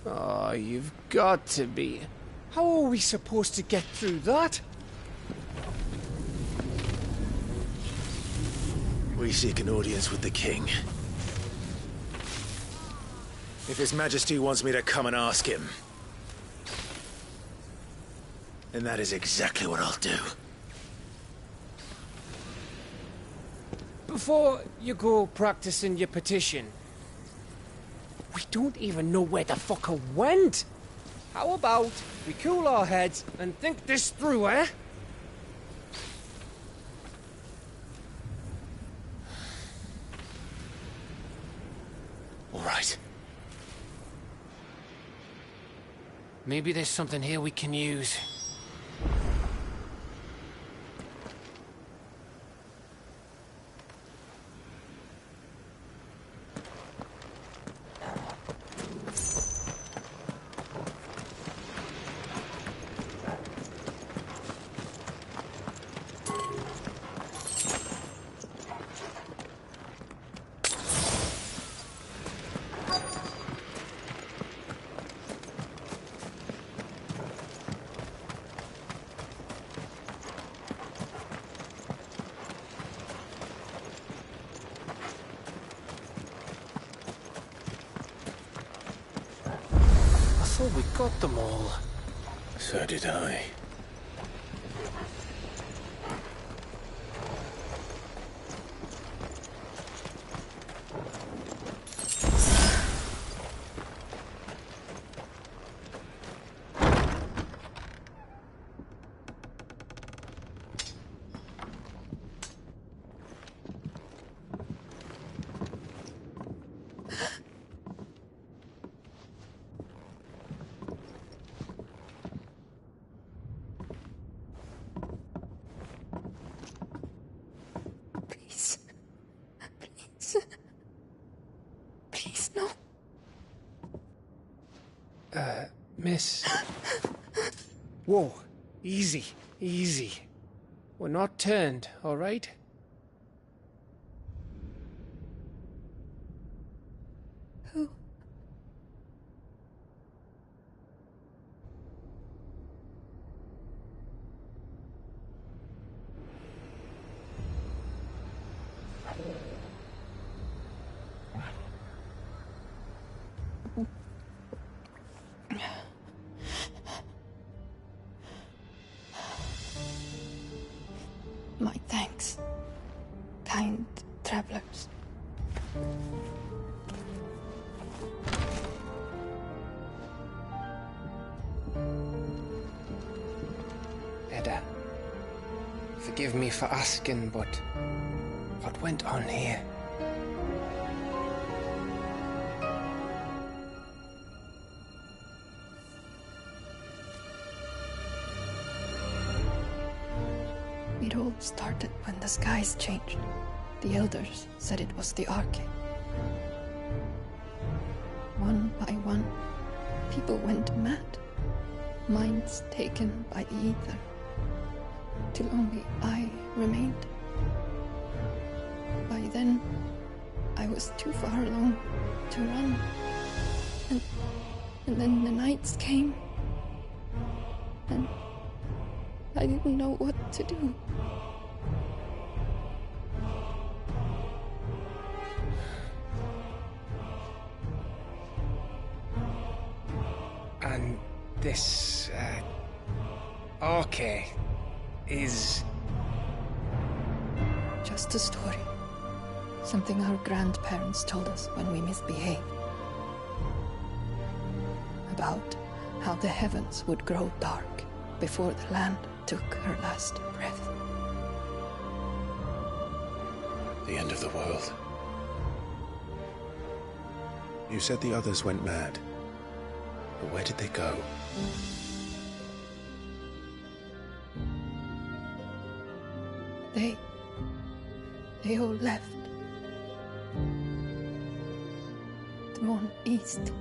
Oh, you've got to be. How are we supposed to get through that?
We seek an audience with the king. If His Majesty wants me to come and ask him, then that is exactly what I'll do.
Before you go practicing your petition, we don't even know where the fucker went. How about we cool our heads and think this through, eh?
All right.
Maybe there's something here we can use. I thought we got them all.
So did I.
Miss. Whoa. Easy. Easy. We're not turned, all right?
Who? My thanks, kind travelers.
Edda, forgive me for asking, but what went on here?
It all started when the skies changed. The elders said it was the Arcade. One by one, people went mad. Minds taken by the ether. Till only I remained. By then, I was too far alone to run. And then the nights came. And I didn't know what to do.
And this, Arcade is...
Just a story. Something our grandparents told us when we misbehaved. About how the heavens would grow dark before the land took her last breath.
The end of the world. You said the others went mad. But where did they go?
They all left. Gone east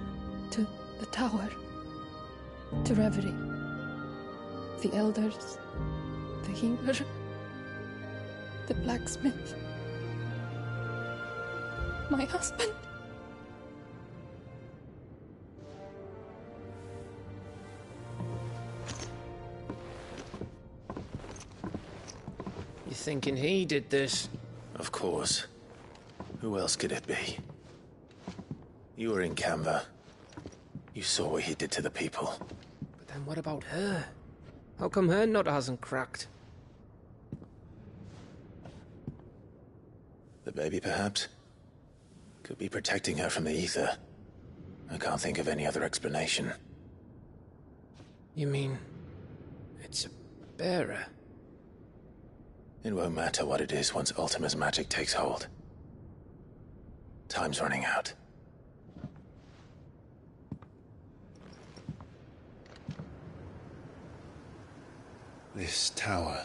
to the tower, to Reverie. The elders, the healer, the blacksmith, my husband.
You thinking he did this?
Of course. Who else could it be? You were in Canva. You saw what he did to the people.
But then what about her? How come her nut hasn't cracked?
The baby, perhaps? Could be protecting her from the ether. I can't think of any other explanation.
You mean... it's a bearer?
It won't matter what it is once Ultima's magic takes hold. Time's running out. This tower.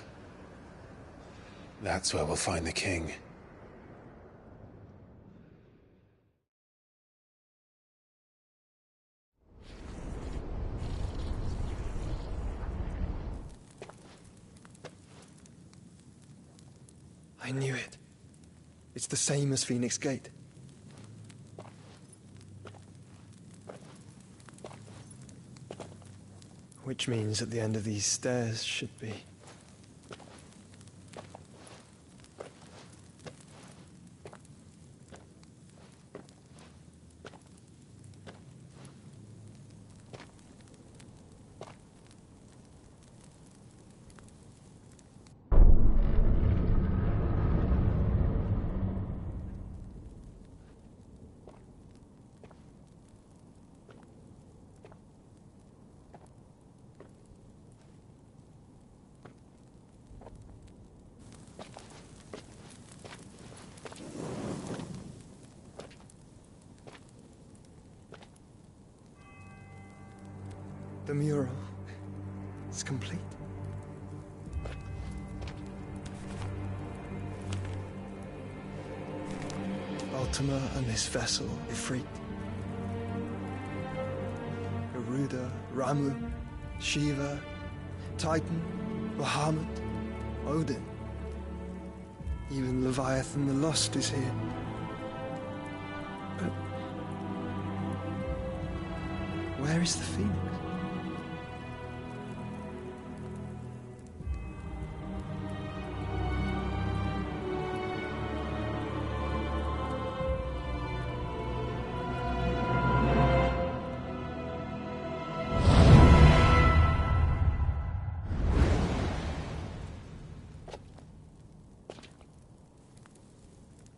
That's where we'll find the king.
I knew it. It's the same as Phoenix Gate. Which means at the end of these stairs should be... The mural is complete. Ultima and this vessel, Ifrit. Garuda
Ramu, Shiva, Titan, Bahamut, Odin. Even Leviathan the Lost is here. But where is the Phoenix?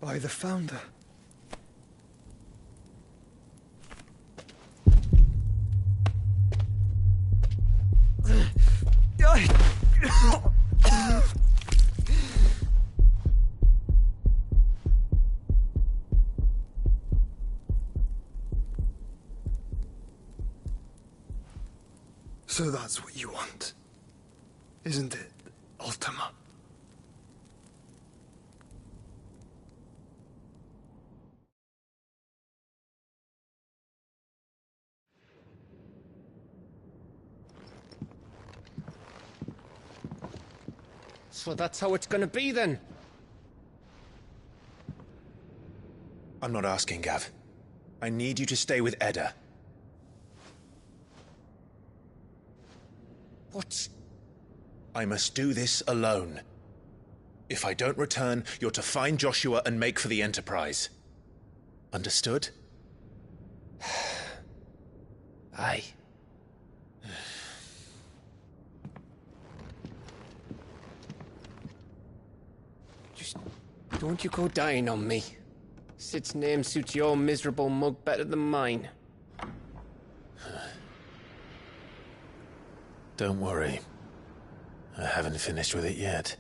By the Founder. So that's what you want, isn't it, Ultima?
So that's how it's gonna be then?
I'm not asking, Gav. I need you to stay with Edda.
What?
I must do this alone. If I don't return, you're to find Joshua and make for the Enterprise. Understood?
Aye. Just don't you go dying on me. Sid's name suits your miserable mug better than mine.
Don't worry. I haven't finished with it yet.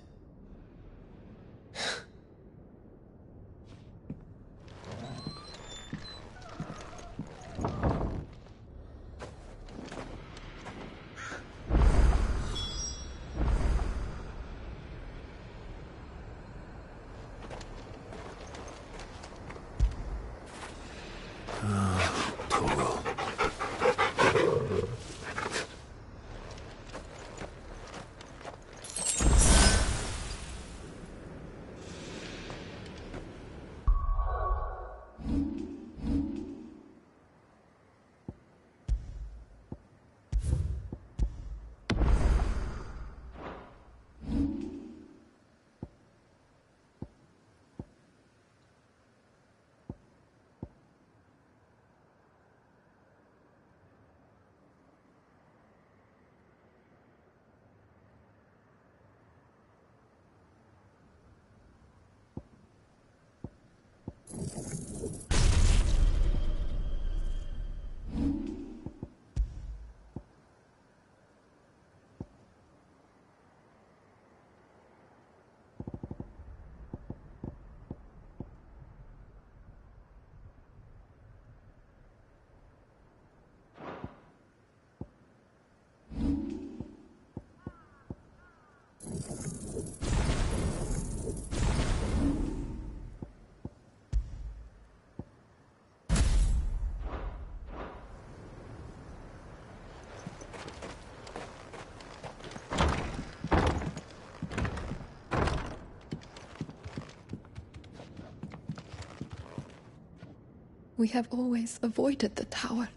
We have always avoided the tower.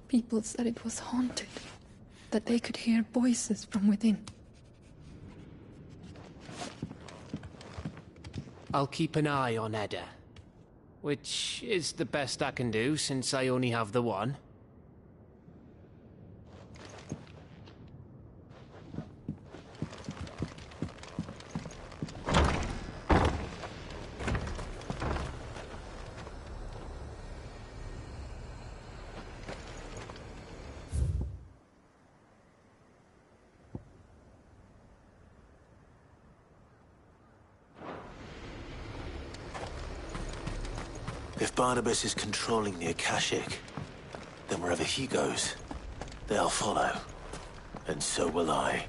People said it was haunted, that they could hear voices from within.
I'll keep an eye on Edda. Which is the best I can do, since I only have the one.
If Barnabas is controlling the Akashic, then wherever he goes, they'll follow. And so will I.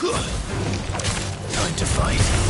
Time to fight.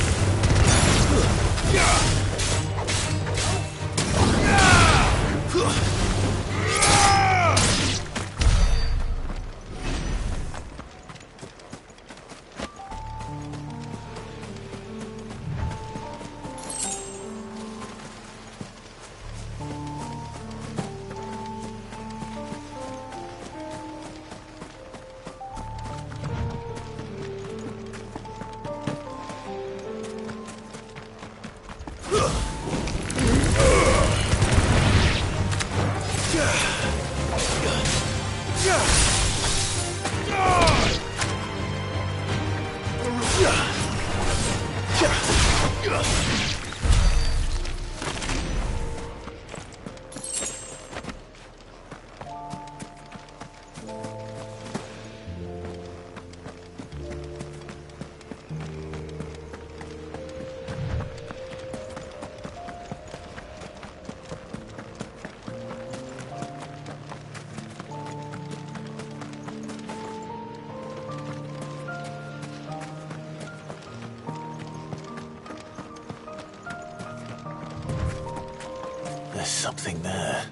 There's something there.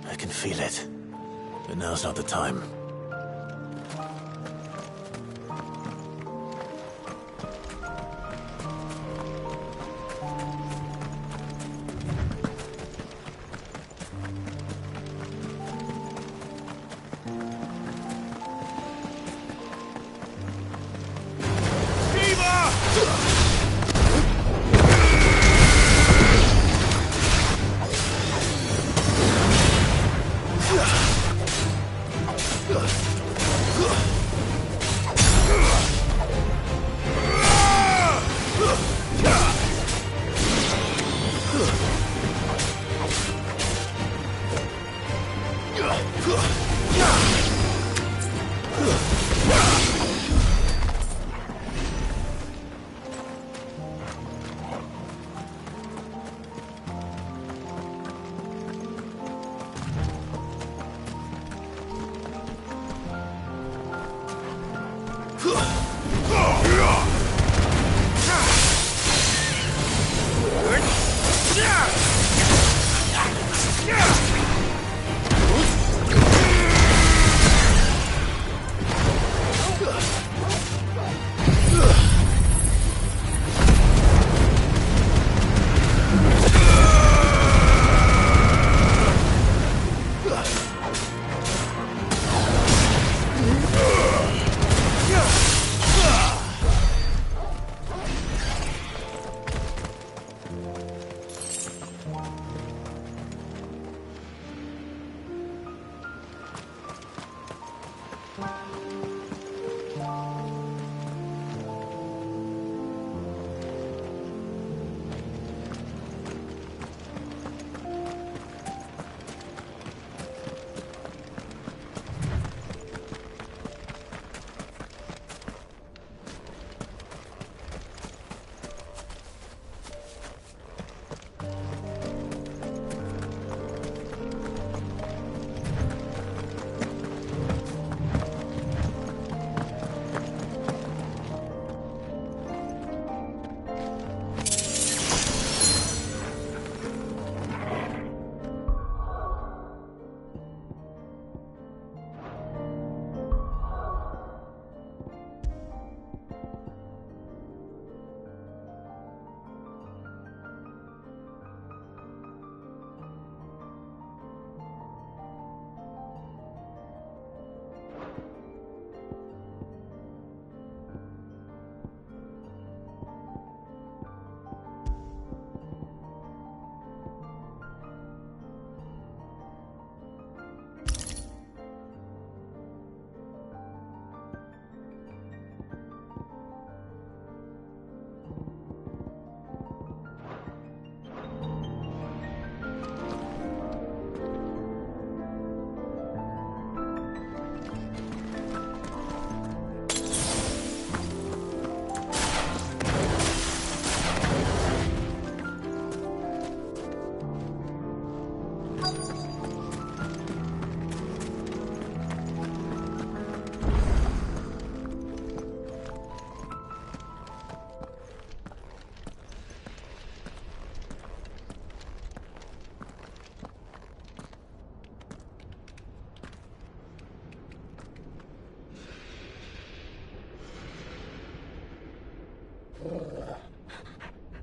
I can feel it. But now's not the time.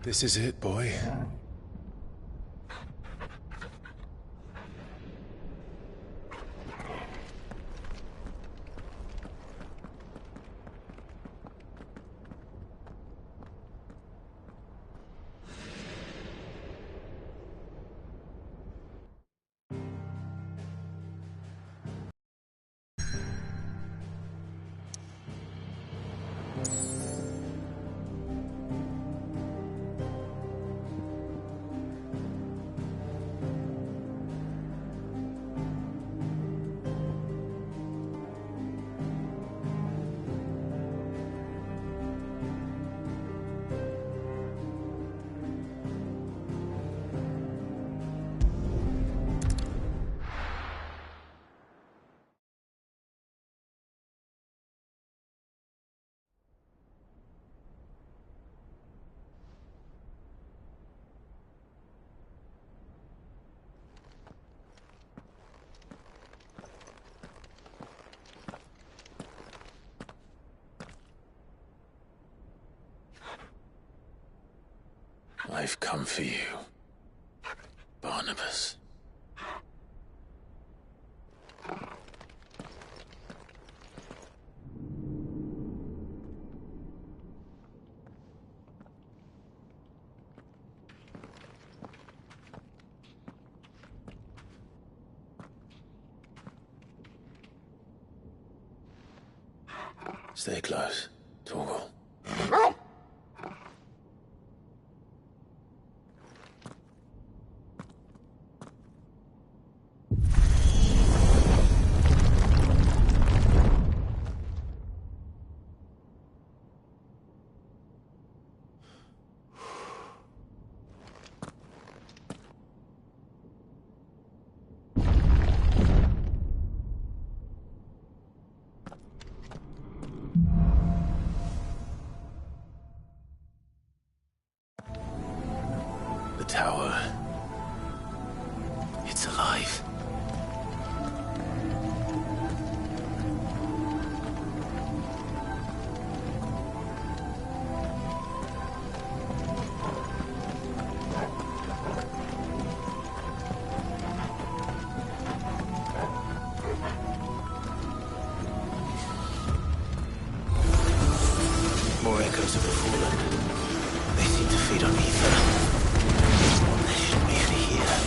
This is it, boy.
I've come for you, Barnabas. Stay close, Torgal. The tower. It's alive. More echoes of the fallen. They seem to feed on ether. There shouldn't be any here.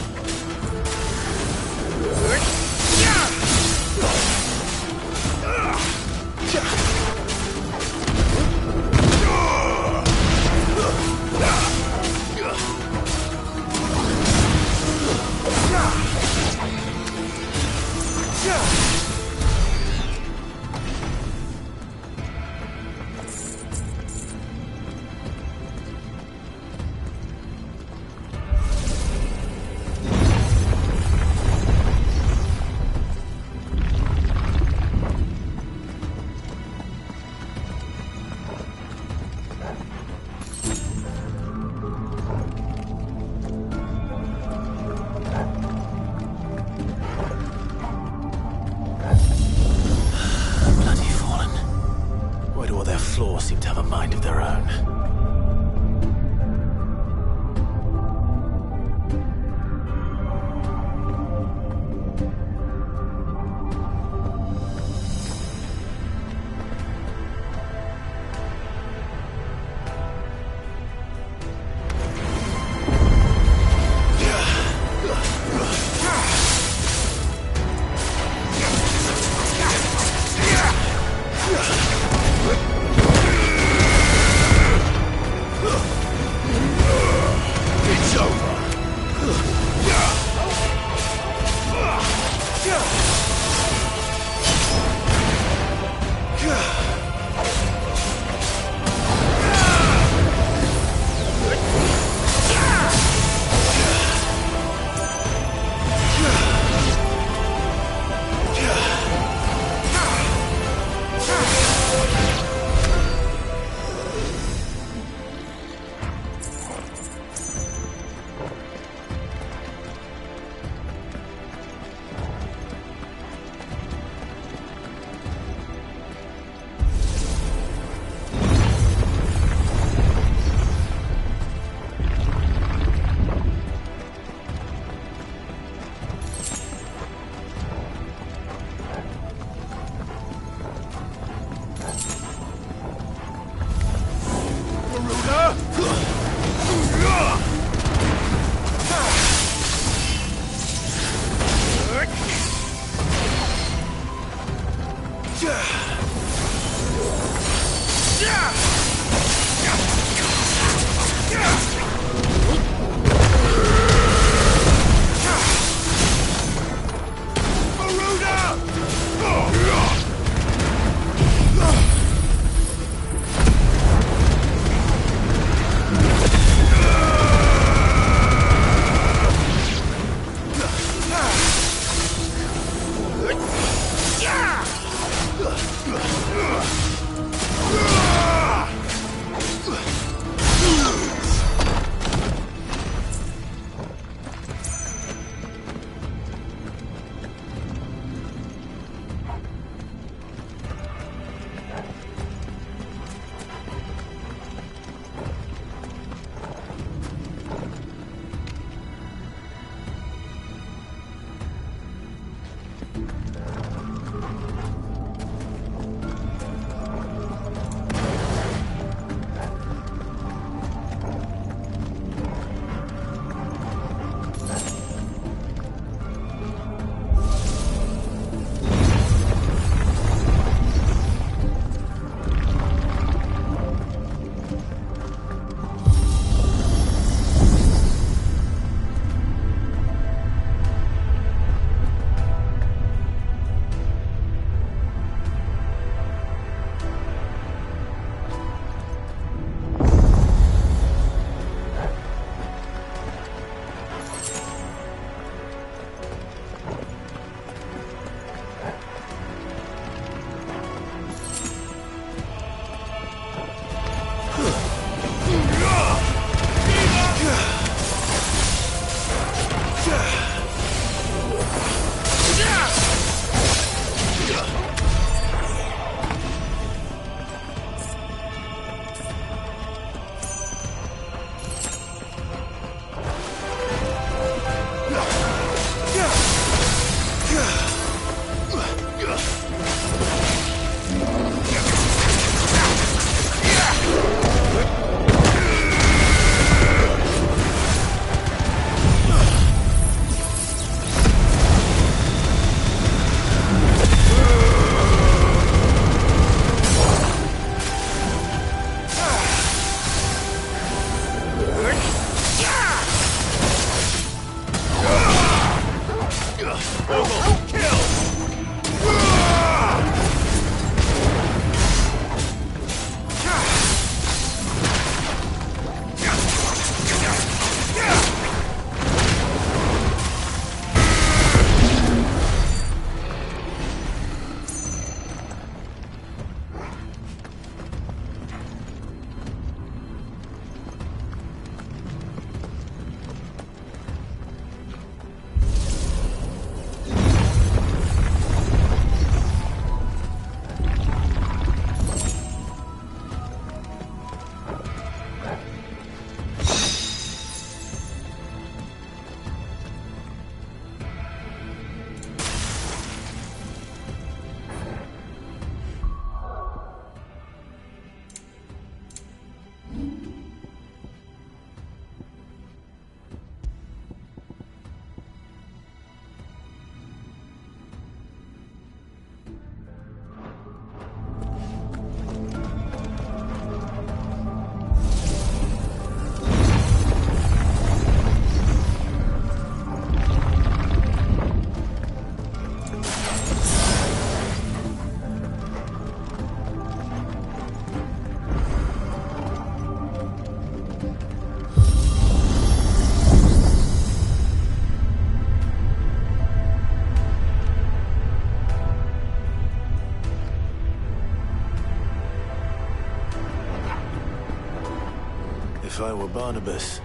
If I were Barnabas,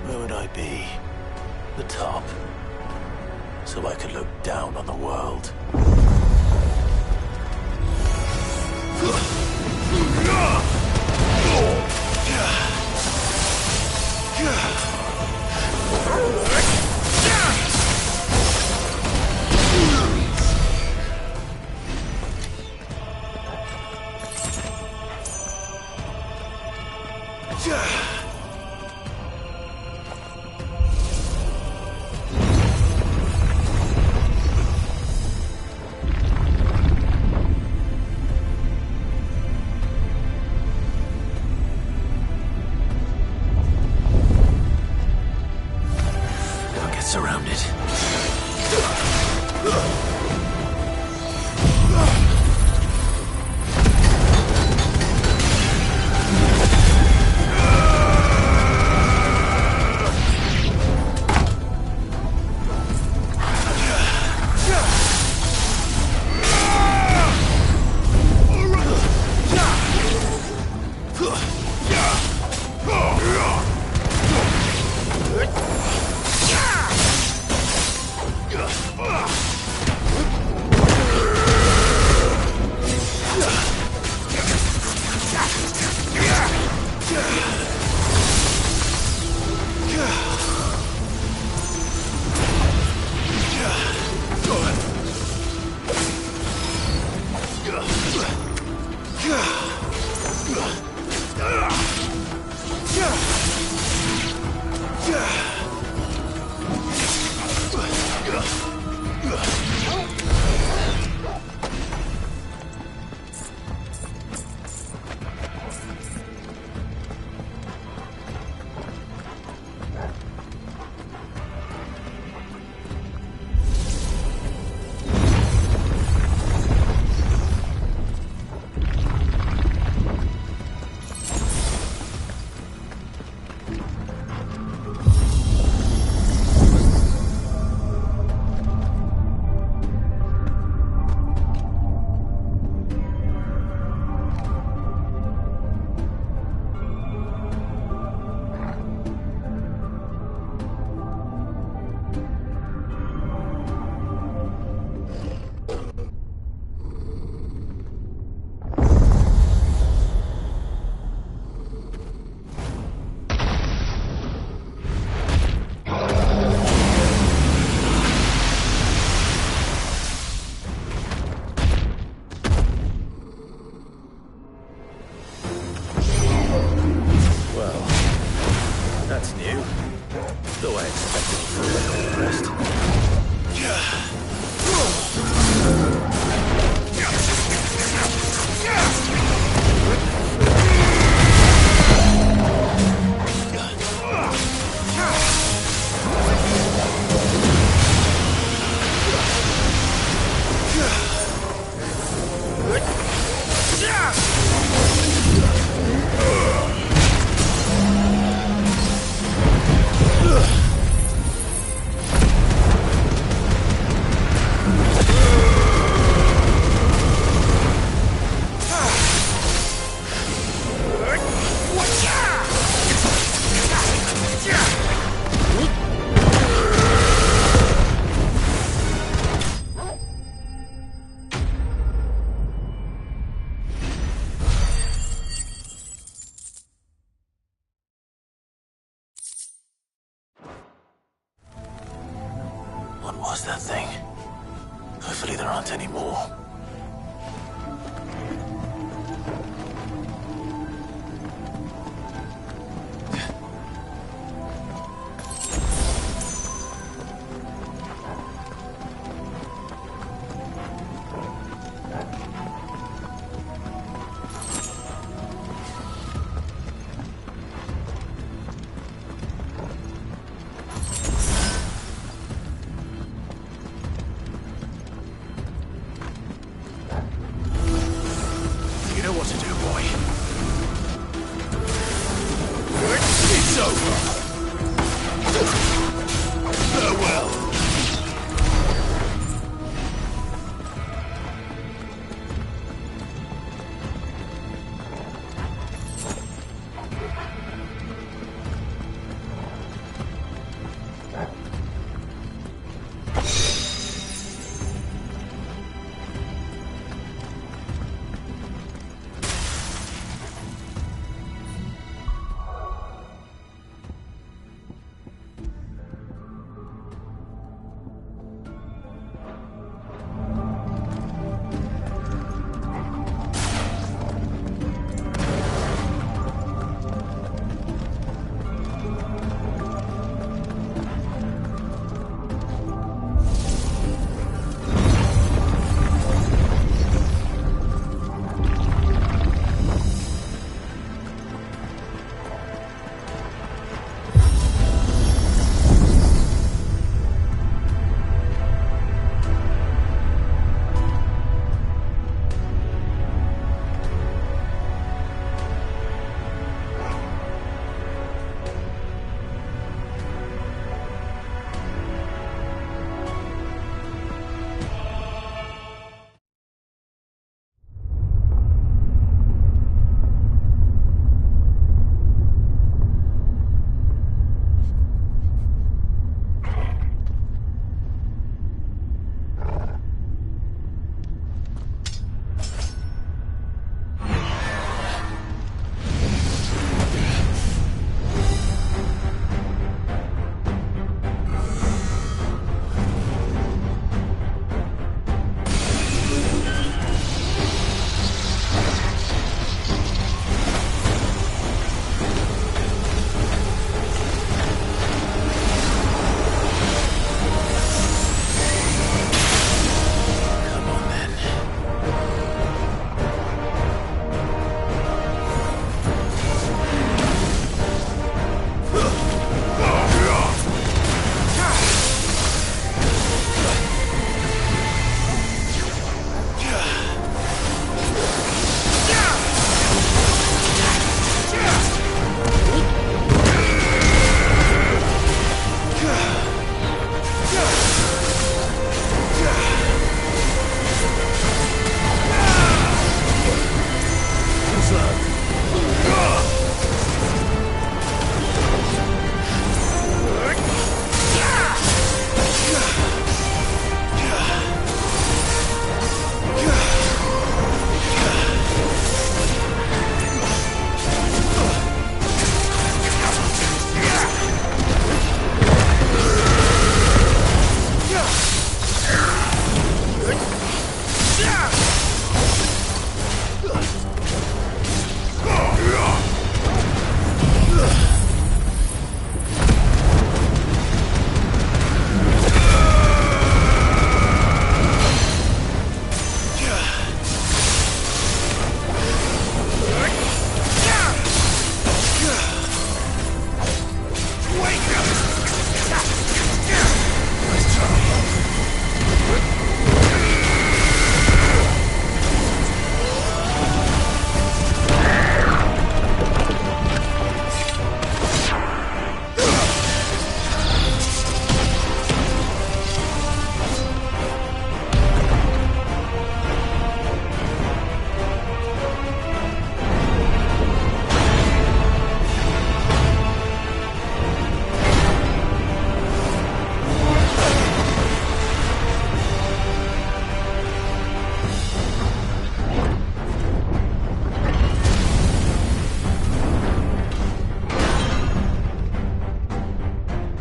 where would I be? The top. So I could look down on the world. was that thing? Hopefully there aren't any more.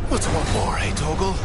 What's one more, eh, Toggle?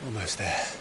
Almost there.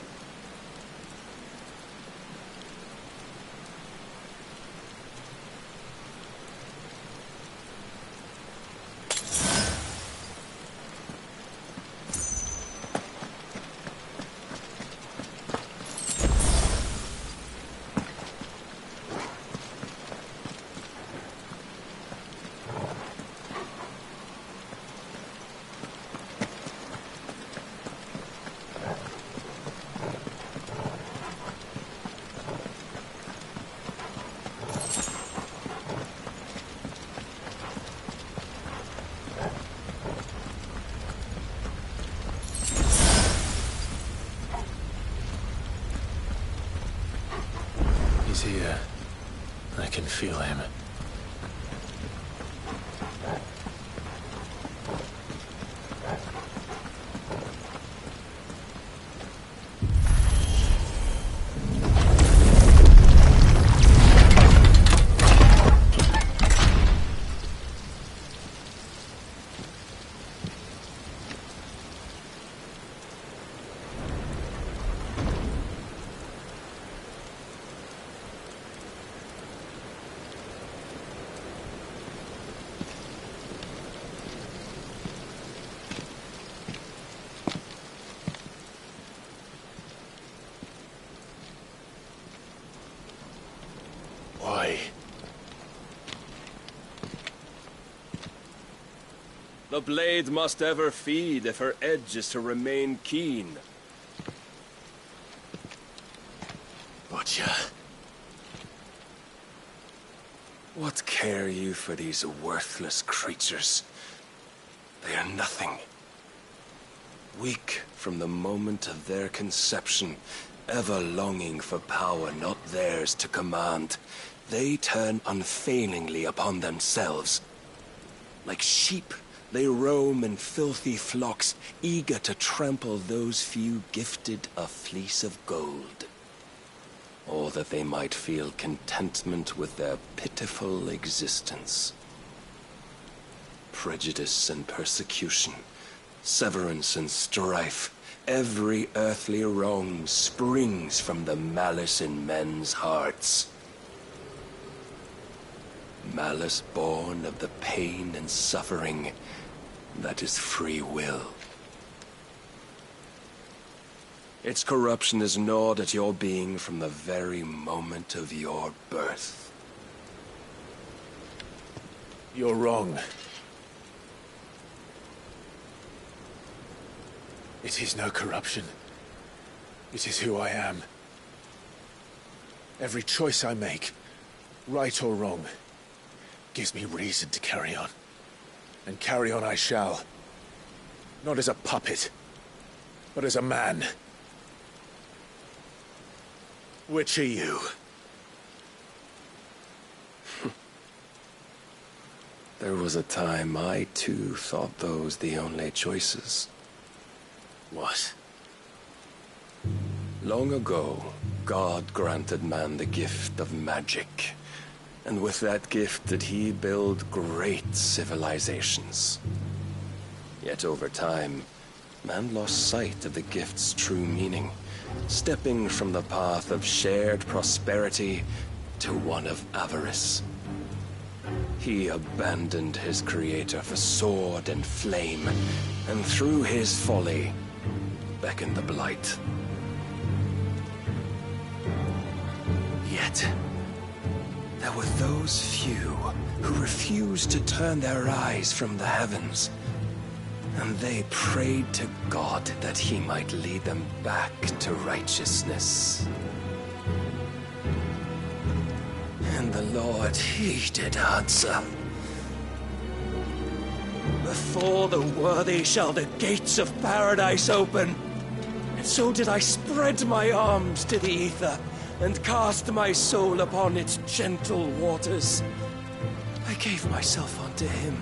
The blade must ever feed if her edge is to remain keen. Butcher. What care you for these worthless creatures? They are nothing. Weak from the moment of their conception, ever longing for power not theirs to command, they turn unfailingly upon themselves. Like sheep, they roam in filthy flocks, eager to trample those few gifted a fleece of gold. Or that they might feel contentment with their pitiful existence. Prejudice and persecution, severance and strife, every earthly wrong springs from the malice in men's hearts. Malice born of the pain and suffering that is free will. Its corruption is gnawed at your being from the very moment of your birth.
You're wrong. It is no corruption. It is who I am. Every choice I make, right or wrong, gives me reason to carry on. And carry on I shall. Not as a puppet, but as a man. Which are you?
There was a time I too thought those the only choices.
What?
Long ago, God granted man the gift of magic. And with that gift did he build great civilizations. Yet over time, man lost sight of the gift's true meaning, stepping from the path of shared prosperity to one of avarice. He abandoned his creator for sword and flame, and through his folly, beckoned the blight. Yet, there were those few who refused to turn their eyes from the heavens, and they prayed to God that he might lead them back to righteousness. And the Lord, he did answer. Before the worthy shall the gates of paradise open. And so did I spread my arms to the ether, and cast my soul upon its gentle waters. I gave myself unto him.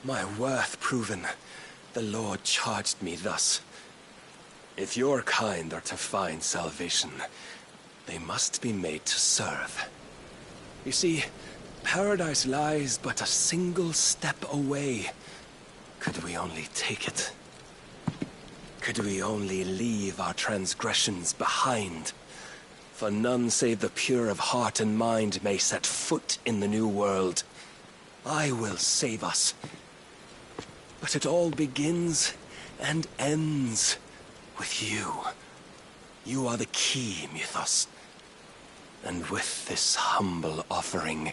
My worth proven, the Lord charged me thus. If your kind are to find salvation, they must be made to serve. You see, paradise lies but a single step away. Could we only take it? Could we only leave our transgressions behind? For none save the pure of heart and mind may set foot in the new world. I will save us. But it all begins and ends with you. You are the key, Mythos. And with this humble offering,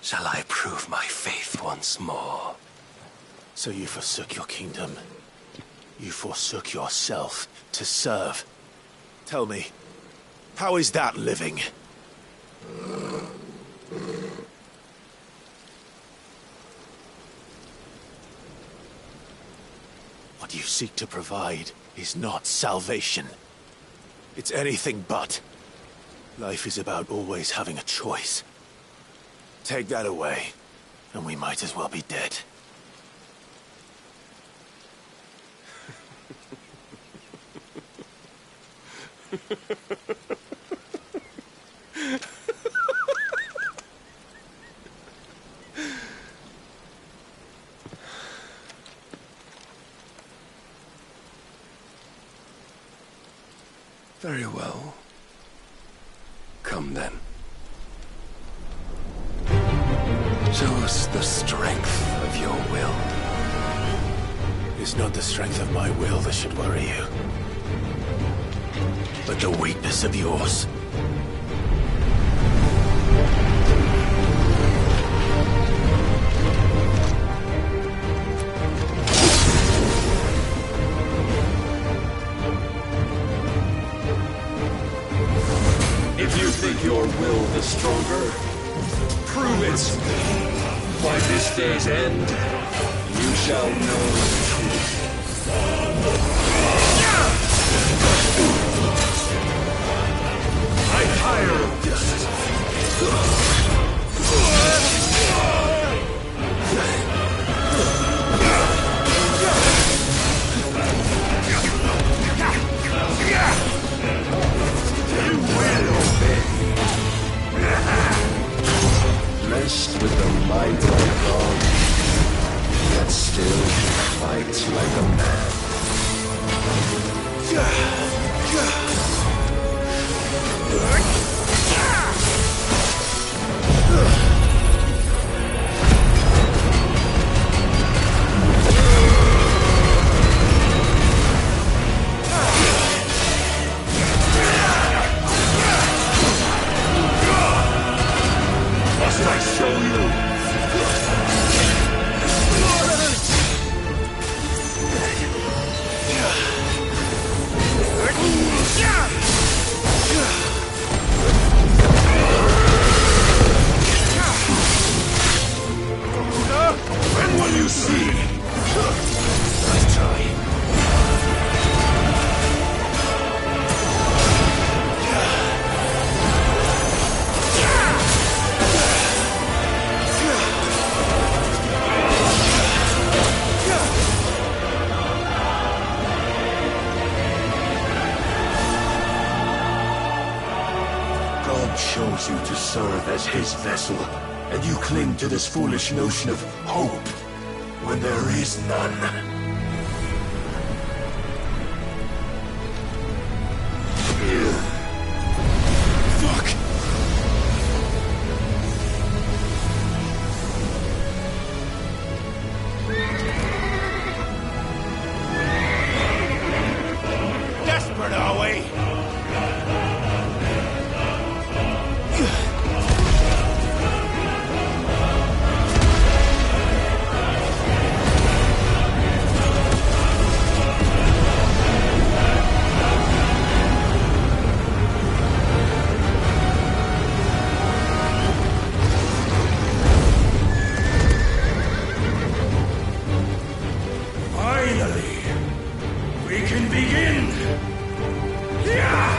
shall I prove my faith once more.
So you forsook your kingdom. You forsook yourself to serve. Tell me, how is that living? What you seek to provide is not salvation. It's anything but. Life is about always having a choice. Take that away, and we might as well be dead.
Very well. Come then. Show us the strength of your will.
It's not the strength of my will that should worry you, but the weakness of yours.
If you think your will the stronger, prove it. By this day's end, you shall know the truth. I tire of this. You will obey.
Blessed with the might of God, yet still fight like a man.
Must I show you? When will you see? Nice try. God chose you to serve as his vessel, and you cling to this foolish notion of hope when there is none. Fuck! Desperate, are we? Finally, we can begin. Yeah!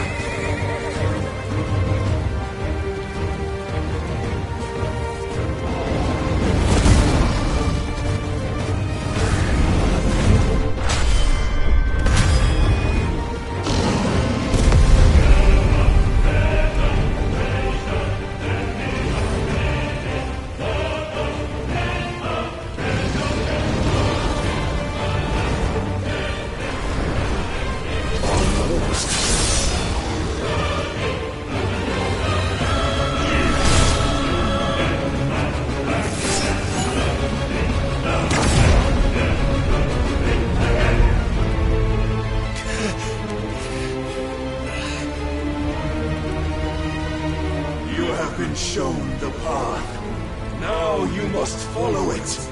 You have been shown the path. Now you must follow it.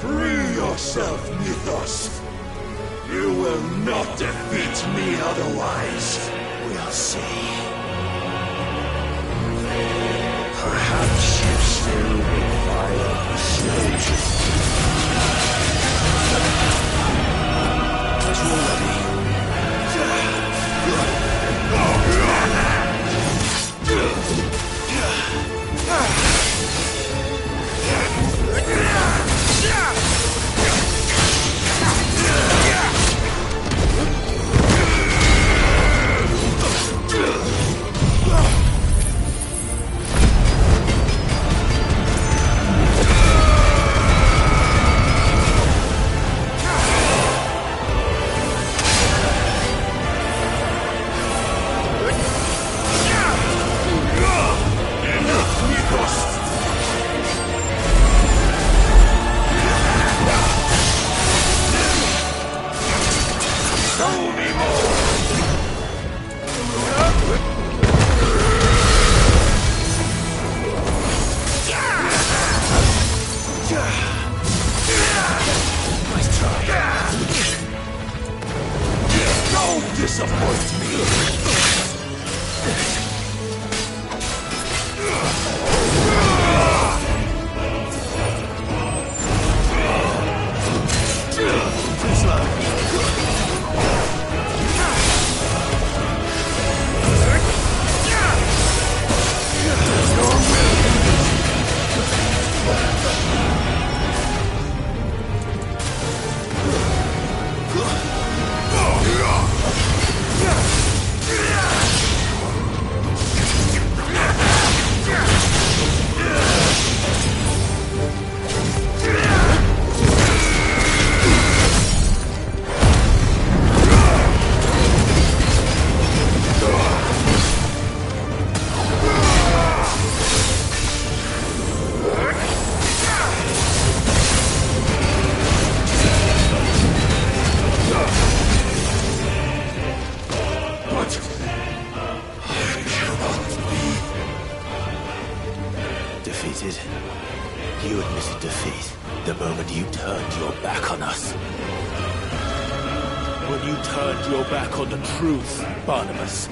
Free yourself, Mythos. You will not defeat me otherwise. We'll see. Perhaps you still require persuasion. As you're ready.
You admitted defeat the moment you turned your back on us. When you turned your back on the truth, Barnabas.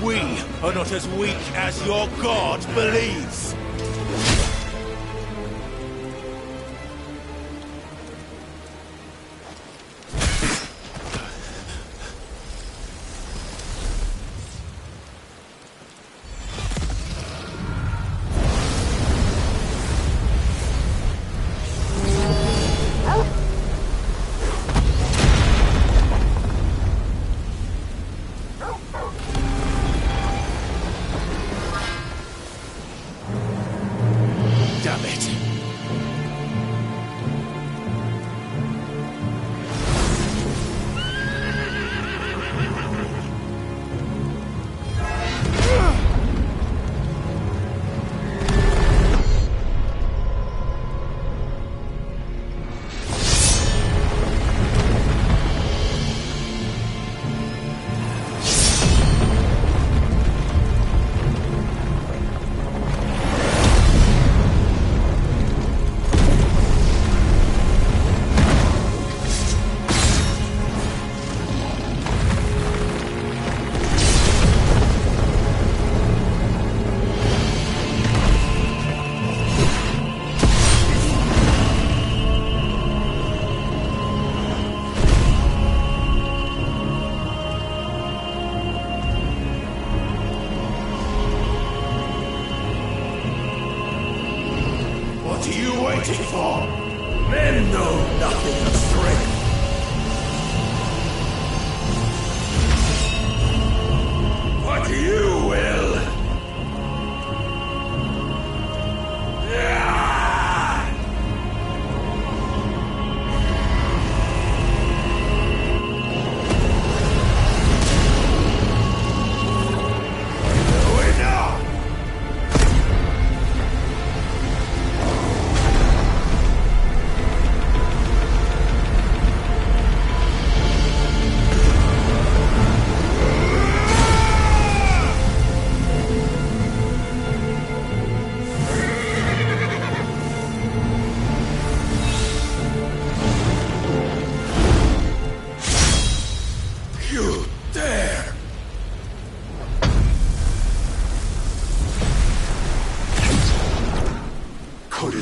We are not as weak as your God believes.
Men know nothing of strength. But you will.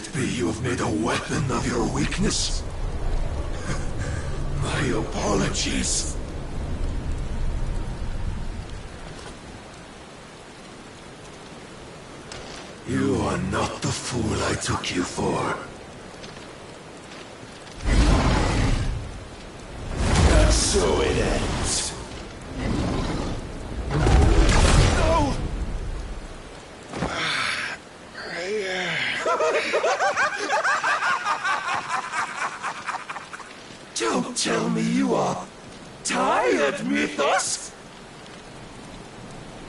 it be you have made a weapon of your weakness? My apologies. You are not the fool I took you for. And so it ends. No! Don't tell me you are tired, Mythos!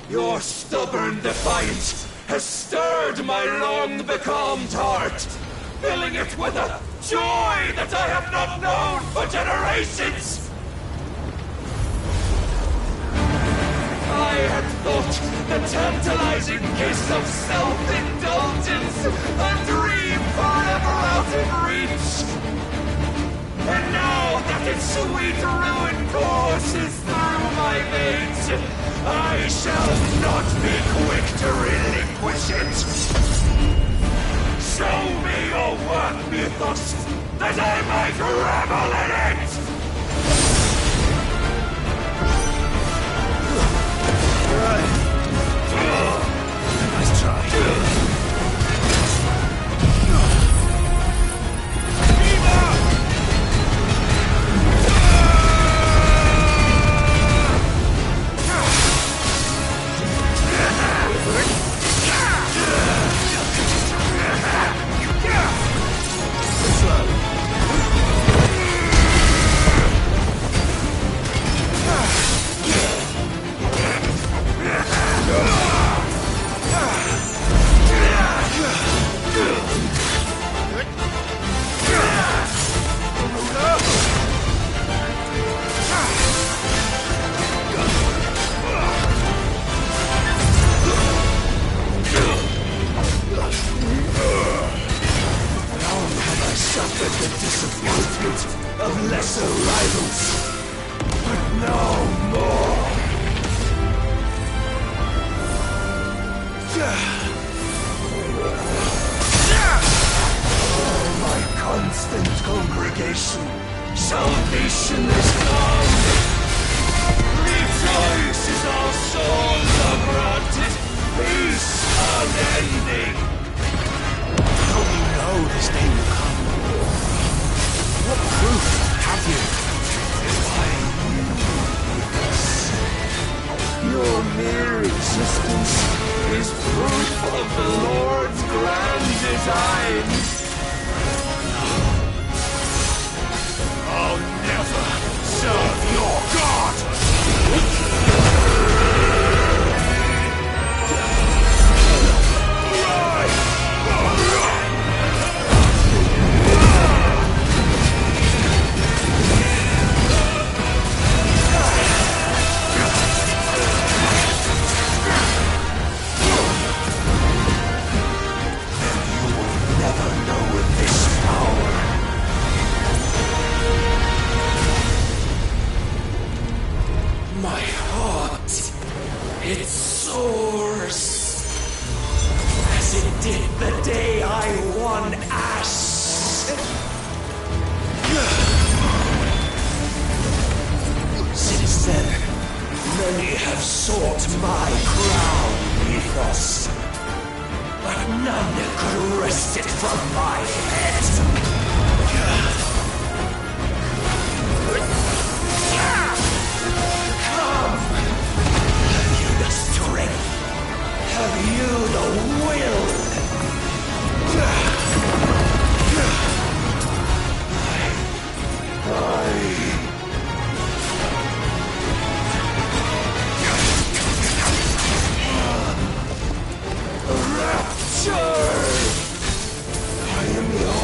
Your stubborn defiance has stirred my long-becalmed heart, filling it with a joy that I have not known for generations! I had thought the tantalizing kiss of self-indulgence a dream forever out of reach. And now that its sweet ruin courses through my veins, I shall not be quick to relinquish it. Show me your work, Mythos, that I might revel in it! Nice try. The disappointment of lesser rivals, but no more. Oh, my constant congregation, salvation is come. Rejoice as our souls are granted peace unending.
How do you know this day will come? What proof have you?
Your mere existence is proof of the Lord's grand designs. I'll never serve your God! It soars, as it did the day I won Ash. Since then, many have sought my crown, Mythos, but none could wrest it from my head. Have you the will? Rapture! I am yours.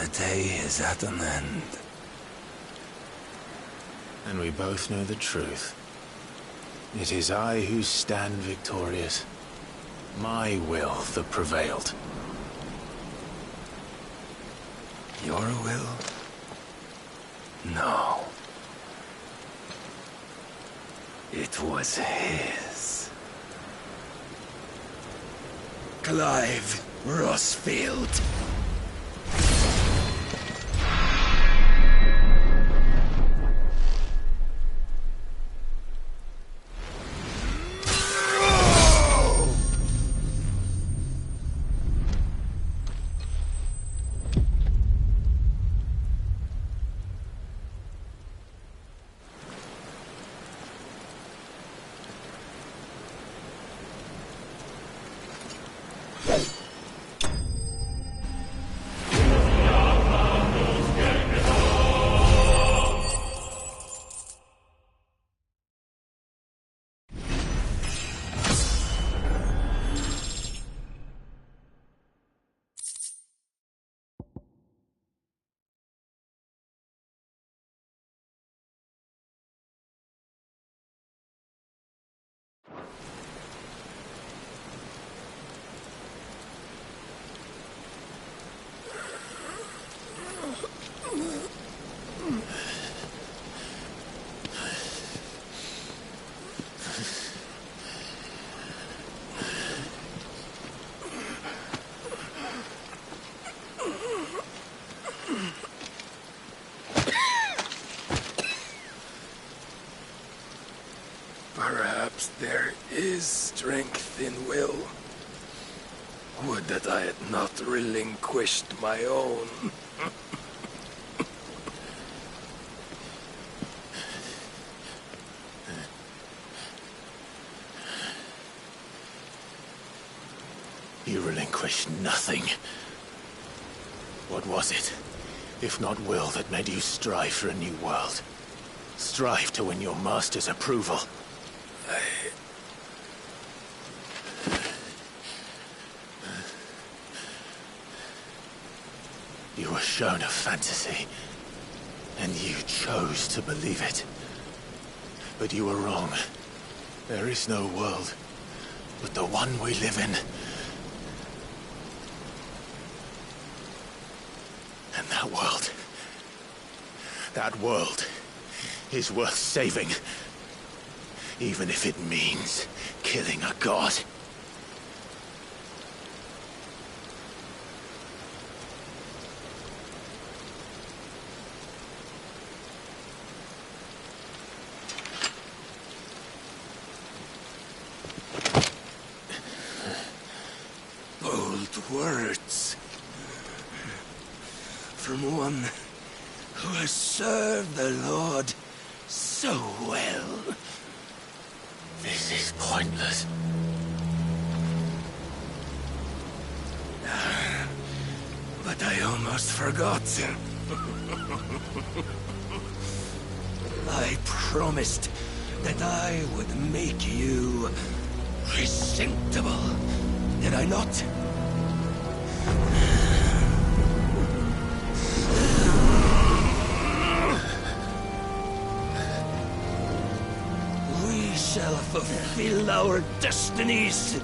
The day is at an end.
And we both know the truth. It is I who stand victorious. My will that prevailed.
Your will? No. It was his. Clive Rossfield. Perhaps there is strength in will. Would that I had not relinquished my own.
You relinquished nothing. What was it, if not will, that made you strive for a new world? Strive to win your master's approval? You were shown a fantasy, and you chose to believe it. But you were wrong. There is no world, but the one we live in. And that world is worth saving, even if it means killing a god.
Bold words from one who has served the Lord so well.
This is pointless.
But I almost forgot. I promised that I would make you presentable. Did I not? We shall fulfill our destinies,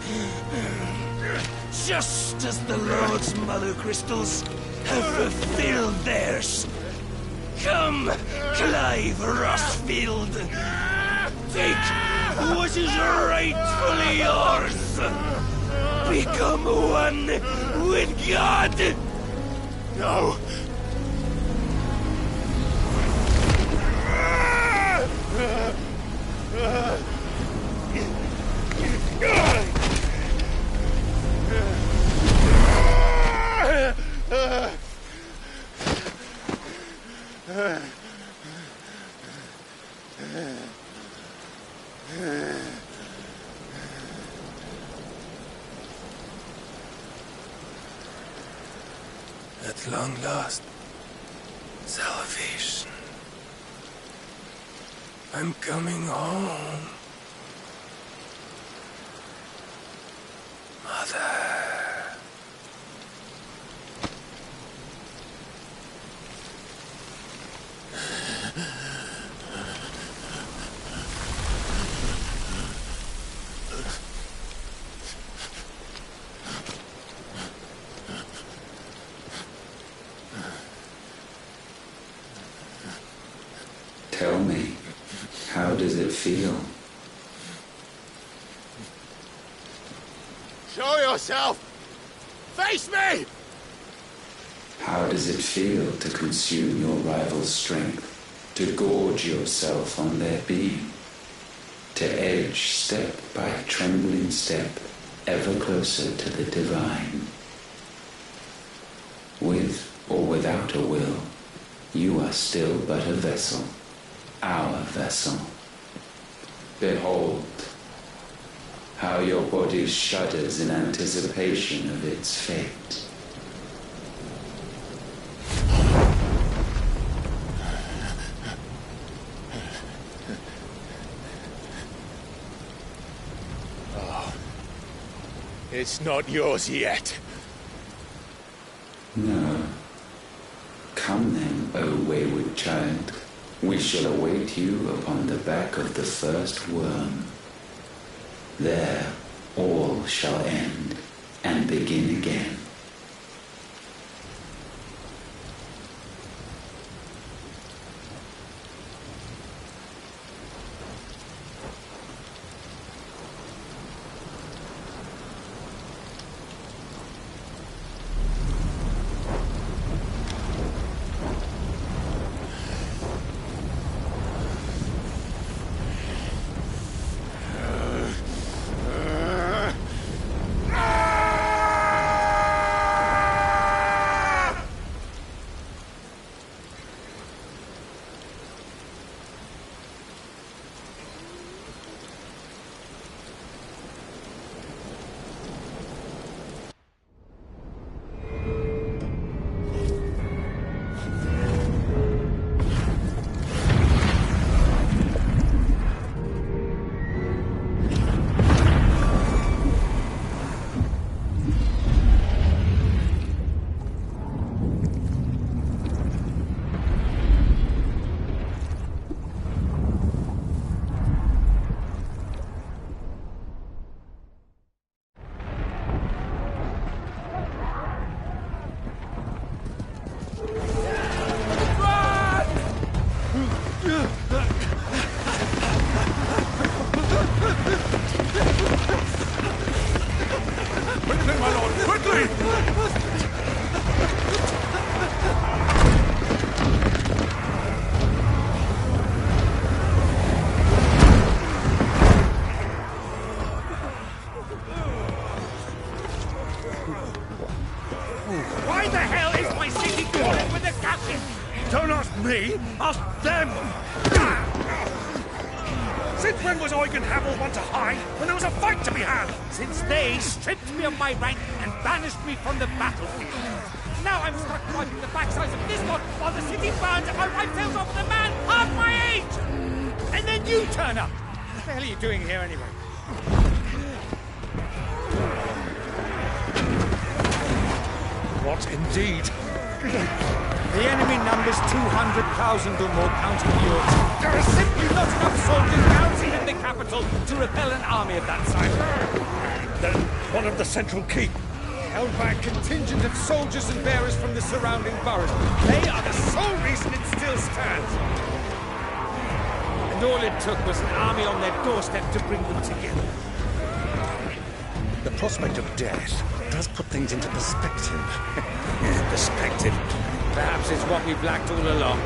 just as the Lord's Mother Crystals have fulfilled theirs. Come, Clive Rossfield. Take what is rightfully yours. Become one with God.
No.
At long last, salvation. I'm coming home. Mother.
does it feel?
Show yourself! Face me!
How does it feel to consume your rival's strength? To gorge yourself on their beam? To edge step by trembling step ever closer to the divine? With or without a will, you are still but a vessel, our vessel. Behold, how your body shudders in anticipation of its fate.
Oh, it's not yours yet.
No. Come then, O wayward child. We shall await you upon the back of the first worm. There all shall end and begin again.
Why the hell is my city crawling with the captain? Don't ask me, ask them! Since when was Eugen Havel one to hide when there was a fight to be had? Since they stripped me of my rank and banished me from the battlefield. Now I'm stuck wiping the backsides of this one while the city burns and my wife tells off the man half my age! And then you turn up! What the hell are you doing here anyway? What indeed? The enemy numbers 200,000 or more counting yours. There are simply not enough soldiers garrisoned in the capital to repel an army of that size. Then what of the central keep? Held by a contingent of soldiers and bearers from the surrounding boroughs. They are the sole reason it still stands. And all it took was an army on their doorstep to bring them together. The prospect of death does put things into perspective. Perspective. Perhaps it's what we've lacked all along.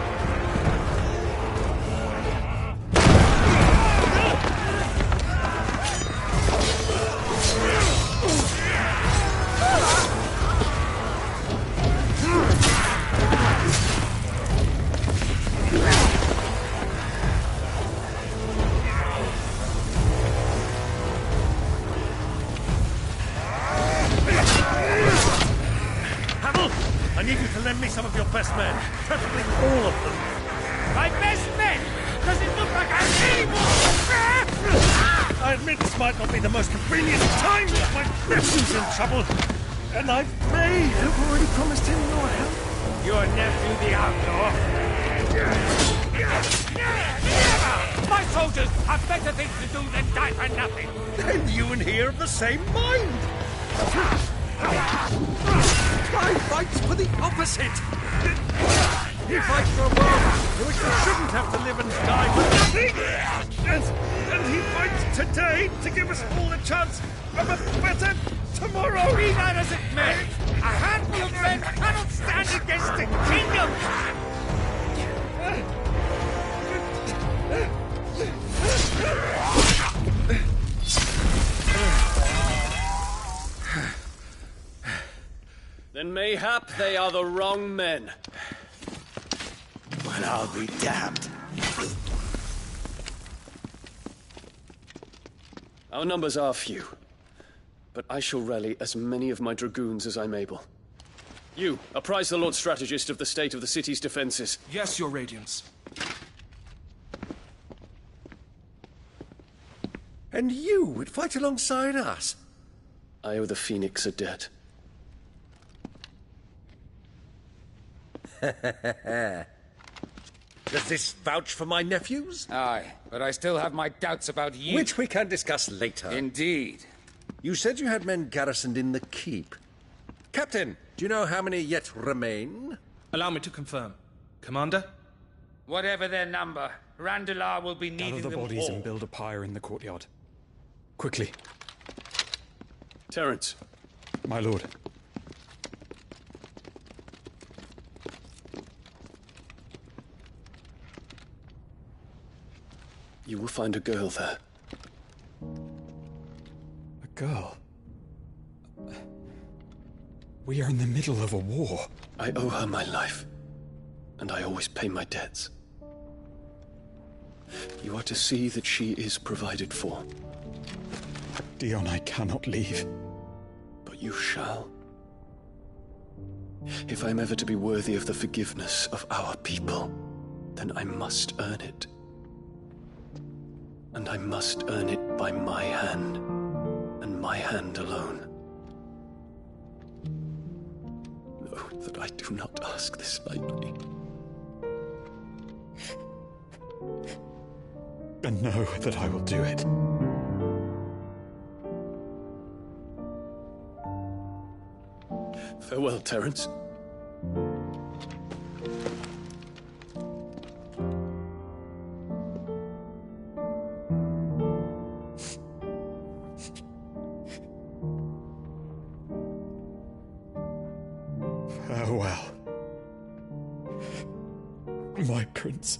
I need you to lend me some of your best men. Preferably all of them. My best men? Does it look like I have any more? I admit this might not be the most convenient time, but my nephew's in trouble. And I may have already promised him your help. Your nephew, the outlaw? Never! My soldiers have better things to do than die for nothing. Then you and he are of the same mind. I fight for the opposite! He fights for a world in which we shouldn't have to live and die for nothing! And he fights today to give us all a chance of a better tomorrow! Be that as it may, a handful of men cannot stand against a kingdom!
Then mayhap they are the wrong men.
Well, I'll be damned.
Our numbers are few, but I shall rally as many of my dragoons as I'm able. You, apprise the Lord Strategist of the state of the city's defenses.
Yes, Your Radiance.
And you would fight alongside us?
I owe the Phoenix a debt.
Does this vouch for my nephews?
Aye, but I still have my doubts about you.
Which we can discuss later.
Indeed.
You said you had men garrisoned in the keep. Captain, do you know how many yet remain?
Allow me to confirm. Commander?
Whatever their number, Randalar will be needing
Gather the
them
bodies
all.
and build a pyre in the courtyard. Quickly.
Terence.
My lord.
You will find a girl there.
A girl? We are in the middle of a war.
I owe her my life, and I always pay my debts. You are to see that she is provided for.
Dion, I cannot leave.
But you shall. If I'm ever to be worthy of the forgiveness of our people, then I must earn it. And I must earn it by my hand, and my hand alone. Know that I do not ask this lightly.
And know that I will do it.
Farewell, Terence.
Farewell, my prince.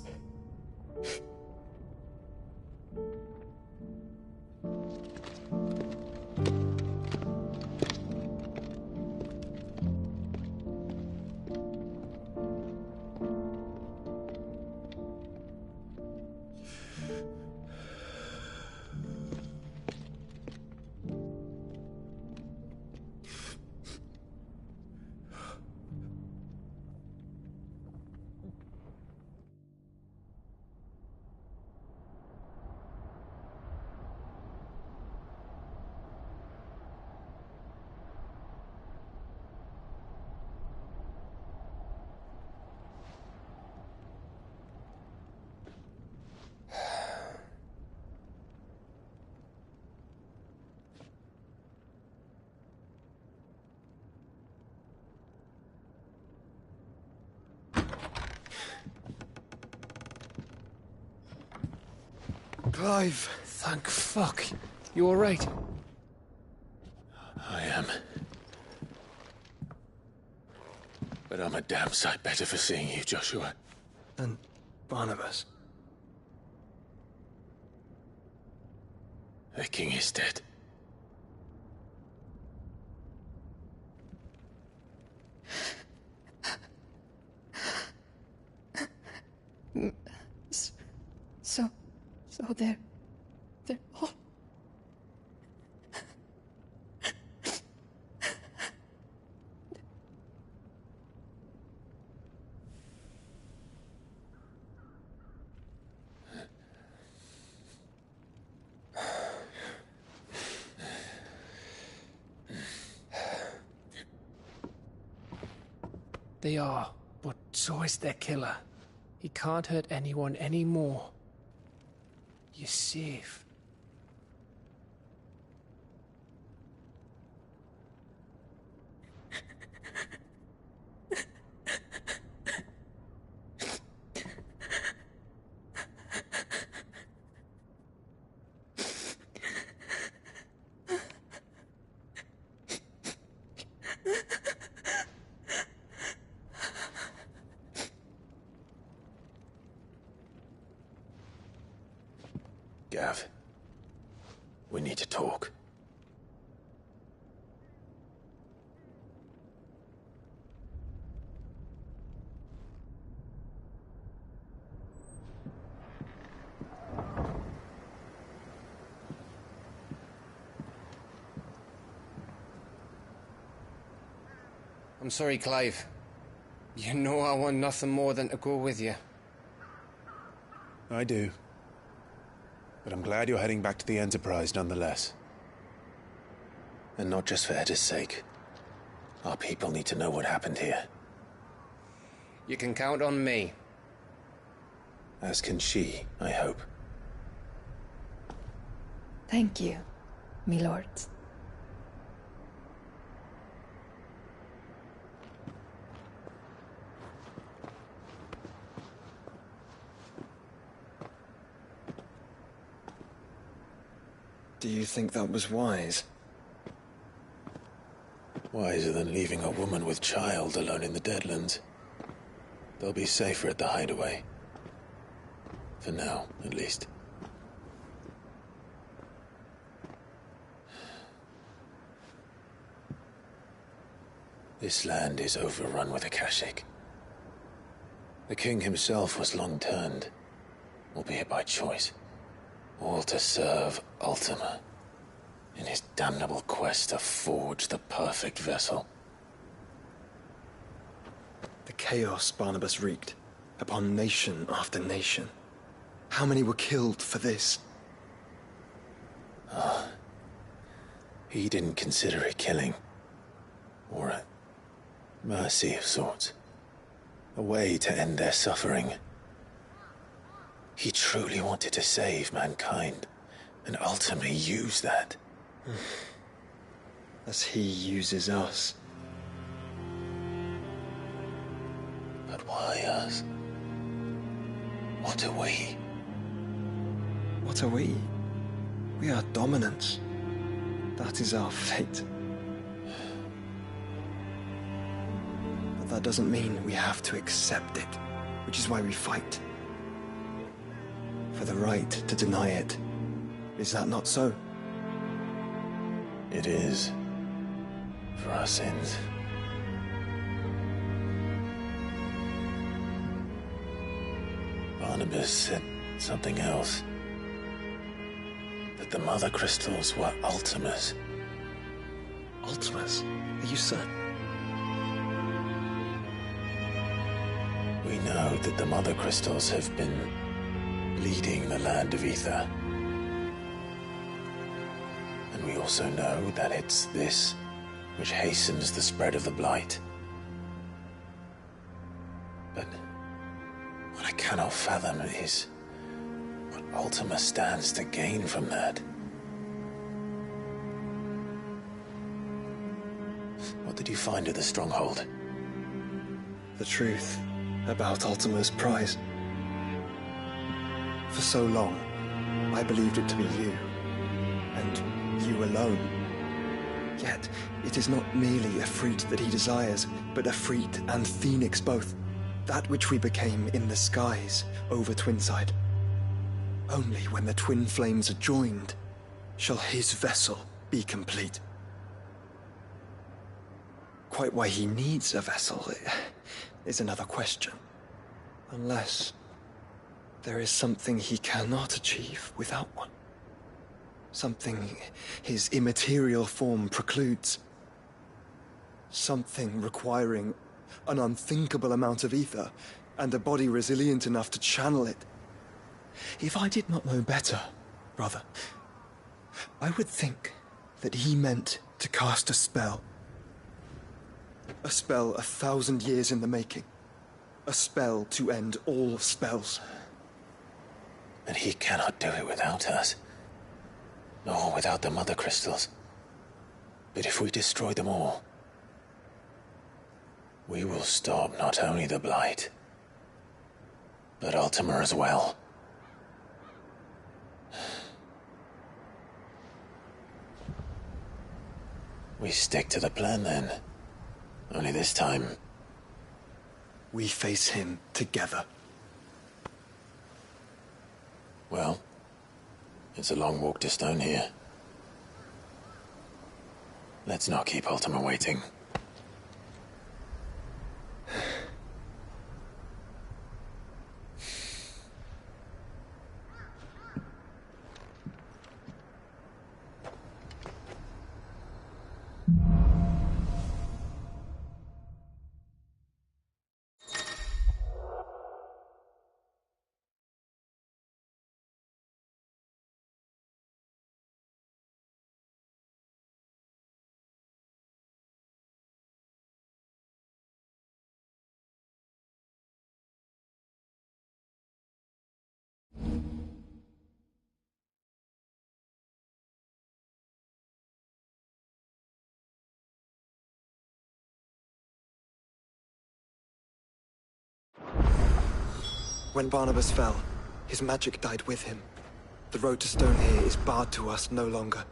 Clive, thank fuck. You alright?
I am. But I'm a damn sight better for seeing you, Joshua.
And Barnabas.
The king is dead.
So they're all...
They are, but so is their killer. He can't hurt anyone anymore. You're safe.
Gav. We need to talk.
I'm sorry, Clive. You know I want nothing more than to go with you.
I do. But I'm glad you're heading back to the Enterprise nonetheless. And not just for Edda's sake. Our people need to know what happened here.
You can count on me.
As can she, I hope.
Thank you, me lords.
Do you think that was wise?
Wiser than leaving a woman with child alone in the Deadlands. They'll be safer at the hideaway. For now, at least. This land is overrun with Akashic. The king himself was long turned, albeit by choice. All to serve Ultima, in his damnable quest to forge the perfect vessel.
The chaos Barnabas wreaked upon nation after nation. How many were killed for this?
He didn't consider it killing. Or a mercy of sorts. A way to end their suffering. He truly wanted to save mankind, and ultimately use that.
As he uses us.
But why us? What are we?
What are we? We are dominance. That is our fate. But that doesn't mean we have to accept it, which is why we fight. For the right to deny it. Is that not so?
It is. For our sins. Barnabas said something else. That the Mother Crystals were Ultimas.
Ultimas? Are you certain?
We know that the Mother Crystals have been leading the land of Ether. And we also know that it's this which hastens the spread of the Blight. But what I cannot fathom is what Ultima stands to gain from that. What did you find at the Stronghold?
The truth about Ultima's prize. For so long, I believed it to be you, and you alone. Yet, it is not merely a fruit that he desires, but a fruit and phoenix both. That which we became in the skies over Twinside. Only when the twin flames are joined shall his vessel be complete. Quite why he needs a vessel is another question. Unless there is something he cannot achieve without one. Something his immaterial form precludes. Something requiring an unthinkable amount of ether and a body resilient enough to channel it. If I did not know better, brother, I would think that he meant to cast a spell. A spell 1,000 years in the making. A spell to end all spells.
And he cannot do it without us. Nor without the Mother Crystals. But if we destroy them all, we will stop not only the Blight, but Ultima as well. We stick to the plan then. Only this time,
we face him together.
Well, It's a long walk to Stone here. Let's not keep Ultima waiting.
When Barnabas fell, his magic died with him. The road to Stone here is barred to us no longer.